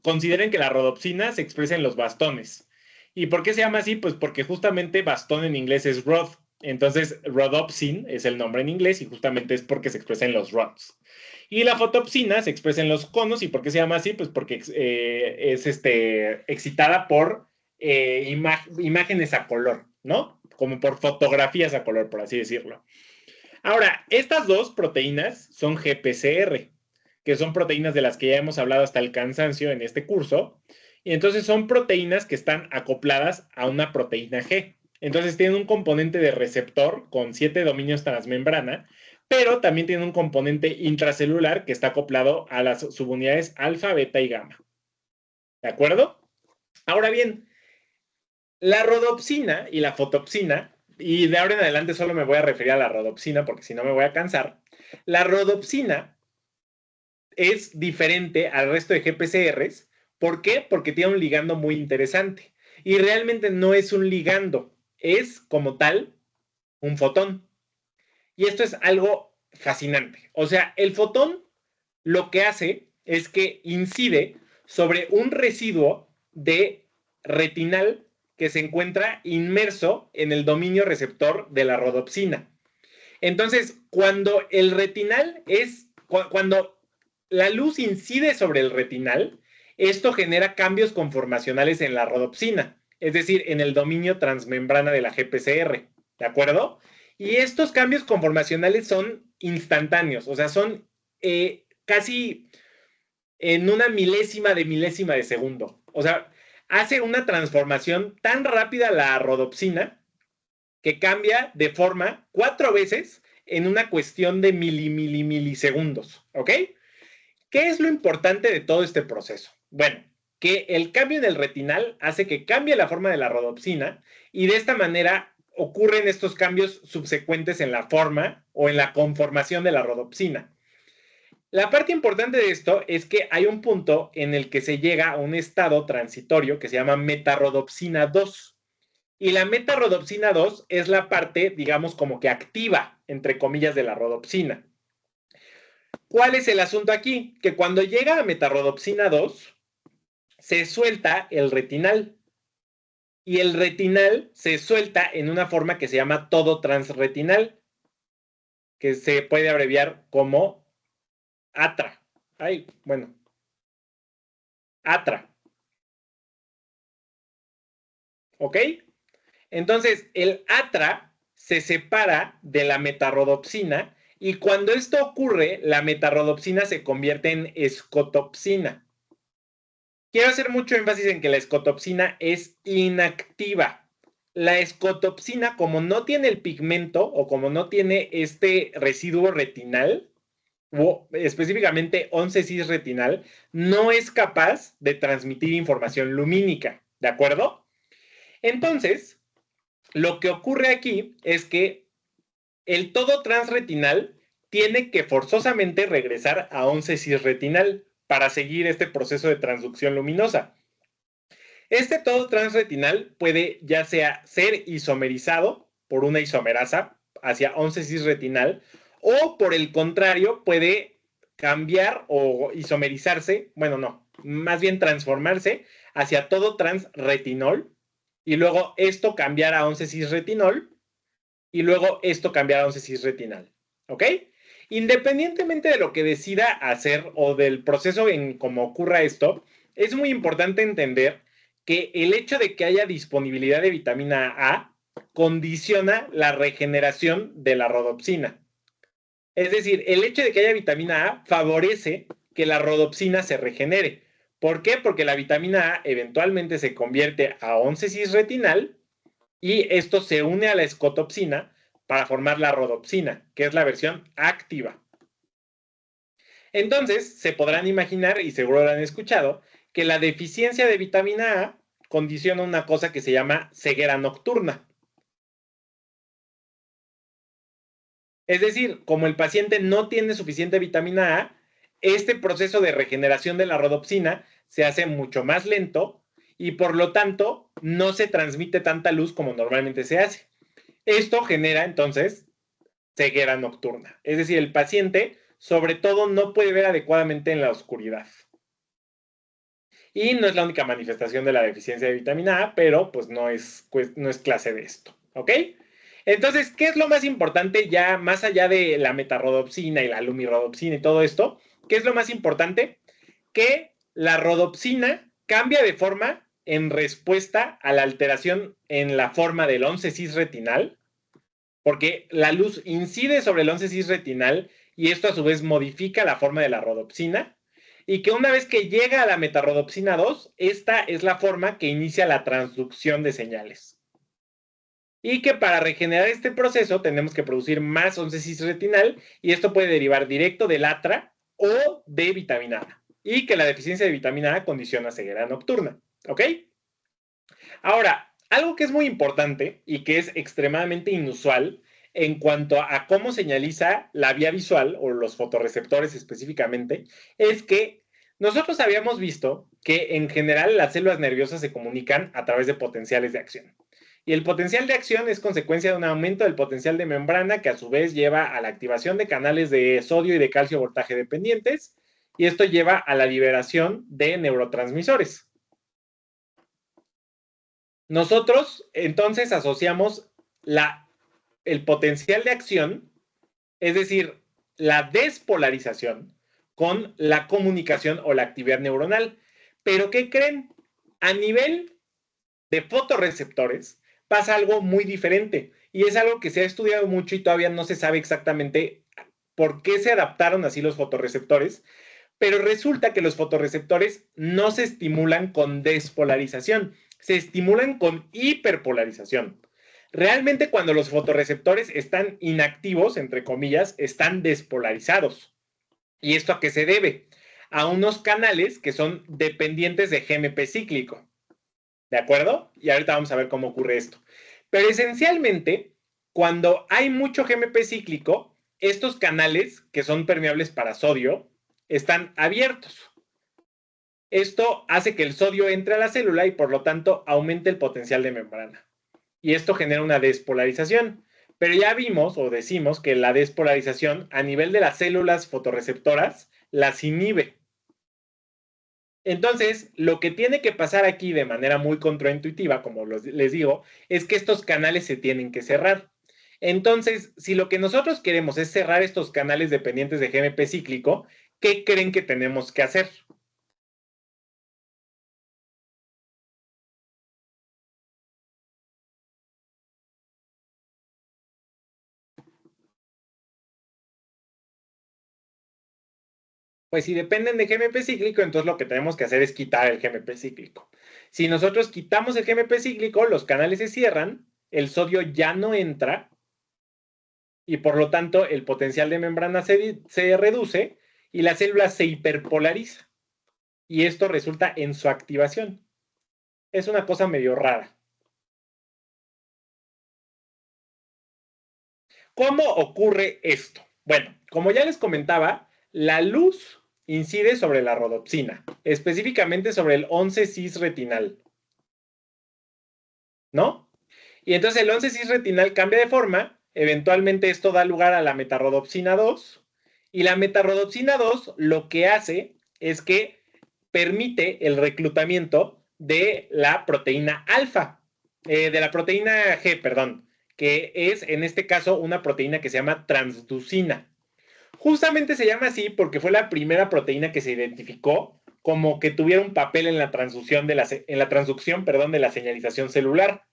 consideren que la rodopsina se expresa en los bastones. ¿Y por qué se llama así? Pues porque justamente bastón en inglés es rod. Entonces, rhodopsin es el nombre en inglés y justamente es porque se expresa en los rods. Y la fotopsina se expresa en los conos. ¿Y por qué se llama así? Pues porque es excitada por imágenes a color, ¿no? Como por fotografías a color, por así decirlo. Ahora, estas dos proteínas son GPCR, que son proteínas de las que ya hemos hablado hasta el cansancio en este curso. Y entonces son proteínas que están acopladas a una proteína G. Entonces tienen un componente de receptor con 7 dominios transmembrana, pero también tiene un componente intracelular que está acoplado a las subunidades alfa, beta y gamma. ¿De acuerdo? Ahora bien, la rodopsina y la fotopsina, y de ahora en adelante solo me voy a referir a la rodopsina porque si no me voy a cansar. La rodopsina es diferente al resto de GPCRs. ¿Por qué? Porque tiene un ligando muy interesante. Y realmente no es un ligando, es como tal un fotón. Y esto es algo fascinante. O sea, el fotón lo que hace es que incide sobre un residuo de retinal que se encuentra inmerso en el dominio receptor de la rodopsina. Entonces, cuando el retinal cuando la luz incide sobre el retinal, esto genera cambios conformacionales en la rodopsina, es decir, en el dominio transmembrana de la GPCR, ¿de acuerdo? Y estos cambios conformacionales son instantáneos, o sea, son casi en una milésima de segundo. O sea, hace una transformación tan rápida la rodopsina que cambia de forma 4 veces en una cuestión de milisegundos, ¿ok? ¿Qué es lo importante de todo este proceso? Bueno, que el cambio en el retinal hace que cambie la forma de la rodopsina y de esta manera ocurren estos cambios subsecuentes en la forma o en la conformación de la rodopsina. La parte importante de esto es que hay un punto en el que se llega a un estado transitorio que se llama metarrodopsina 2. Y la metarrodopsina 2 es la parte, digamos, como que activa, entre comillas, de la rodopsina. ¿Cuál es el asunto aquí? Que cuando llega a metarrodopsina 2, se suelta el retinal. Y el retinal se suelta en una forma que se llama todo transretinal, que se puede abreviar como ATRA. Ay, bueno, ATRA. ¿Ok? Entonces, el ATRA se separa de la metarrodopsina y cuando esto ocurre, la metarrodopsina se convierte en escotopsina. Quiero hacer mucho énfasis en que la escotopsina es inactiva. La escotopsina, como no tiene el pigmento o como no tiene este residuo retinal, o específicamente 11-cis retinal, no es capaz de transmitir información lumínica, ¿de acuerdo? Entonces, lo que ocurre aquí es que el todo transretinal tiene que forzosamente regresar a 11-cis retinal para seguir este proceso de transducción luminosa. Este todo transretinal puede ya sea ser isomerizado por una isomerasa hacia 11-cis retinal o por el contrario puede cambiar o isomerizarse, bueno no, más bien transformarse hacia todo transretinol y luego esto cambiar a 11-cis retinol y luego esto cambiar a 11-cis retinal, ¿ok? Independientemente de lo que decida hacer o del proceso en cómo ocurra esto, es muy importante entender que el hecho de que haya disponibilidad de vitamina A condiciona la regeneración de la rodopsina. Es decir, el hecho de que haya vitamina A favorece que la rodopsina se regenere. ¿Por qué? Porque la vitamina A eventualmente se convierte a 11-cis retinal y esto se une a la escotopsina para formar la rodopsina, que es la versión activa. Entonces, se podrán imaginar, y seguro lo han escuchado, que la deficiencia de vitamina A condiciona una cosa que se llama ceguera nocturna. Es decir, como el paciente no tiene suficiente vitamina A, este proceso de regeneración de la rodopsina se hace mucho más lento y por lo tanto no se transmite tanta luz como normalmente se hace. Esto genera entonces ceguera nocturna. Es decir, el paciente sobre todo no puede ver adecuadamente en la oscuridad. Y no es la única manifestación de la deficiencia de vitamina A, pero pues no es clase de esto, ¿ok? Entonces, ¿qué es lo más importante ya más allá de la metarrodopsina y la lumirodopsina y todo esto? ¿Qué es lo más importante? Que la rodopsina cambia de forma en respuesta a la alteración en la forma del 11-cis retinal, porque la luz incide sobre el 11-cis retinal y esto a su vez modifica la forma de la rodopsina y que una vez que llega a la metarrodopsina 2, esta es la forma que inicia la transducción de señales. Y que para regenerar este proceso tenemos que producir más 11-cis retinal y esto puede derivar directo del ATRA o de vitamina A. Y que la deficiencia de vitamina A condiciona ceguera nocturna. ¿Ok? Ahora, algo que es muy importante y que es extremadamente inusual en cuanto a cómo señaliza la vía visual o los fotorreceptores específicamente, es que nosotros habíamos visto que en general las células nerviosas se comunican a través de potenciales de acción. Y el potencial de acción es consecuencia de un aumento del potencial de membrana que a su vez lleva a la activación de canales de sodio y de calcio voltaje dependientes y esto lleva a la liberación de neurotransmisores. Nosotros entonces asociamos el potencial de acción, es decir, la despolarización, con la comunicación o la actividad neuronal. Pero ¿qué creen? A nivel de fotorreceptores pasa algo muy diferente y es algo que se ha estudiado mucho y todavía no se sabe exactamente por qué se adaptaron así los fotorreceptores, pero resulta que los fotorreceptores no se estimulan con despolarización, se estimulan con hiperpolarización. Realmente cuando los fotorreceptores están inactivos, entre comillas, están despolarizados. ¿Y esto a qué se debe? a unos canales que son dependientes de GMP cíclico. ¿De acuerdo? Y ahorita vamos a ver cómo ocurre esto. Pero esencialmente, cuando hay mucho GMP cíclico, estos canales, que son permeables para sodio, están abiertos. Esto hace que el sodio entre a la célula y por lo tanto aumente el potencial de membrana. Y esto genera una despolarización. Pero ya vimos o decimos que la despolarización a nivel de las células fotorreceptoras las inhibe. Entonces, lo que tiene que pasar aquí de manera muy contraintuitiva, como les digo, es que estos canales se tienen que cerrar. Entonces, si lo que nosotros queremos es cerrar estos canales dependientes de GMP cíclico, ¿qué creen que tenemos que hacer? Pues si dependen de GMP cíclico, entonces lo que tenemos que hacer es quitar el GMP cíclico. Si nosotros quitamos el GMP cíclico, los canales se cierran, el sodio ya no entra y por lo tanto el potencial de membrana se reduce y la célula se hiperpolariza. Y esto resulta en su activación. Es una cosa medio rara. ¿Cómo ocurre esto? Bueno, como ya les comentaba, la luz incide sobre la rodopsina, específicamente sobre el 11-cis retinal, ¿no? Y entonces el 11-cis retinal cambia de forma, eventualmente esto da lugar a la metarrodopsina 2, y la metarrodopsina 2 lo que hace es que permite el reclutamiento de la proteína alfa, de la proteína G, perdón, que es en este caso una proteína que se llama transducina. Justamente se llama así porque fue la primera proteína que se identificó como que tuviera un papel en la transducción de la señalización celular.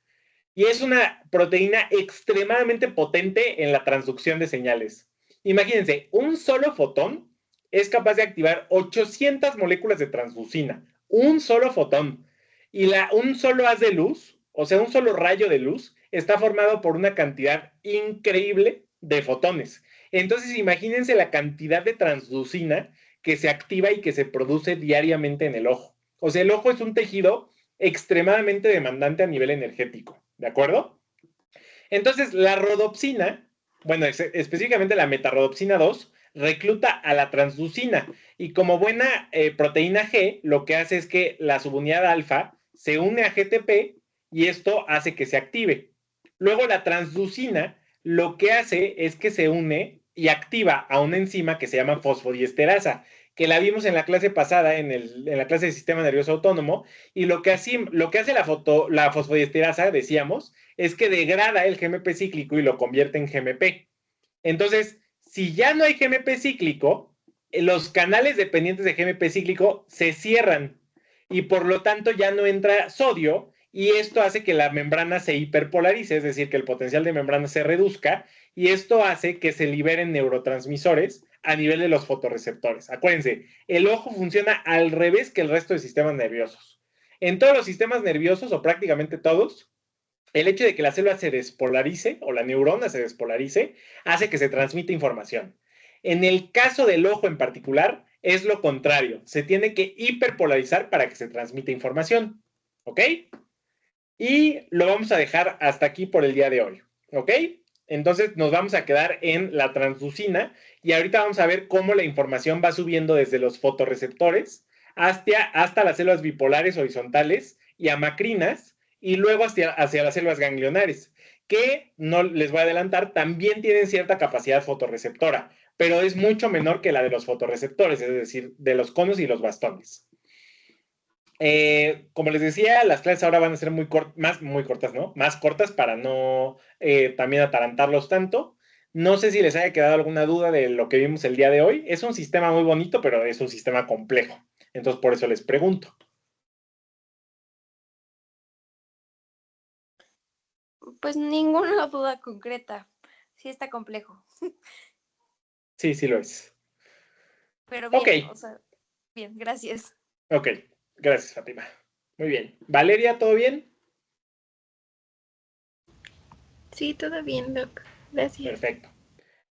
Y es una proteína extremadamente potente en la transducción de señales. Imagínense, un solo fotón es capaz de activar 800 moléculas de transducina. Un solo fotón. Y un solo haz de luz, o sea, un solo rayo de luz, está formado por una cantidad increíble de fotones. Entonces, imagínense la cantidad de transducina que se activa y que se produce diariamente en el ojo. O sea, el ojo es un tejido extremadamente demandante a nivel energético, ¿de acuerdo? Entonces, la rodopsina, bueno, específicamente la metarrodopsina 2, recluta a la transducina y como buena proteína G, lo que hace es que la subunidad alfa se une a GTP y esto hace que se active. Luego la transducina lo que hace es que se une y activa a una enzima que se llama fosfodiesterasa, que la vimos en la clase pasada, en la clase de sistema nervioso autónomo, y lo que hace la fosfodiesterasa, decíamos, es que degrada el GMP cíclico y lo convierte en GMP. Entonces, si ya no hay GMP cíclico, los canales dependientes de GMP cíclico se cierran y por lo tanto ya no entra sodio y esto hace que la membrana se hiperpolarice, es decir, que el potencial de membrana se reduzca y esto hace que se liberen neurotransmisores a nivel de los fotorreceptores. Acuérdense, el ojo funciona al revés que el resto de sistemas nerviosos. En todos los sistemas nerviosos, o prácticamente todos, el hecho de que la célula se despolarice o la neurona se despolarice hace que se transmita información. En el caso del ojo en particular, es lo contrario. Se tiene que hiperpolarizar para que se transmita información. ¿Ok? Y lo vamos a dejar hasta aquí por el día de hoy. ¿Ok? Entonces nos vamos a quedar en la transducina y ahorita vamos a ver cómo la información va subiendo desde los fotorreceptores hasta las células bipolares horizontales y amacrinas y luego hacia las células ganglionares, que no les voy a adelantar, también tienen cierta capacidad fotorreceptora, pero es mucho menor que la de los fotorreceptores, es decir, de los conos y los bastones. Como les decía, las clases ahora van a ser muy cortas, ¿no? Más cortas para no también atarantarlos tanto. No sé si les haya quedado alguna duda de lo que vimos el día de hoy. Es un sistema muy bonito, pero es un sistema complejo. Entonces, por eso les pregunto. Pues ninguna duda concreta. Sí está complejo. Sí, sí lo es. Pero Ok, bien, o sea, bien, gracias. ok. Gracias, Fátima. Muy bien. Valeria, ¿todo bien? Sí, todo bien, Doc. Gracias. Perfecto.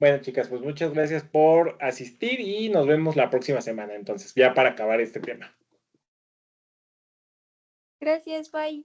Bueno, chicas, pues muchas gracias por asistir y nos vemos la próxima semana, entonces, ya para acabar este tema. Gracias, bye.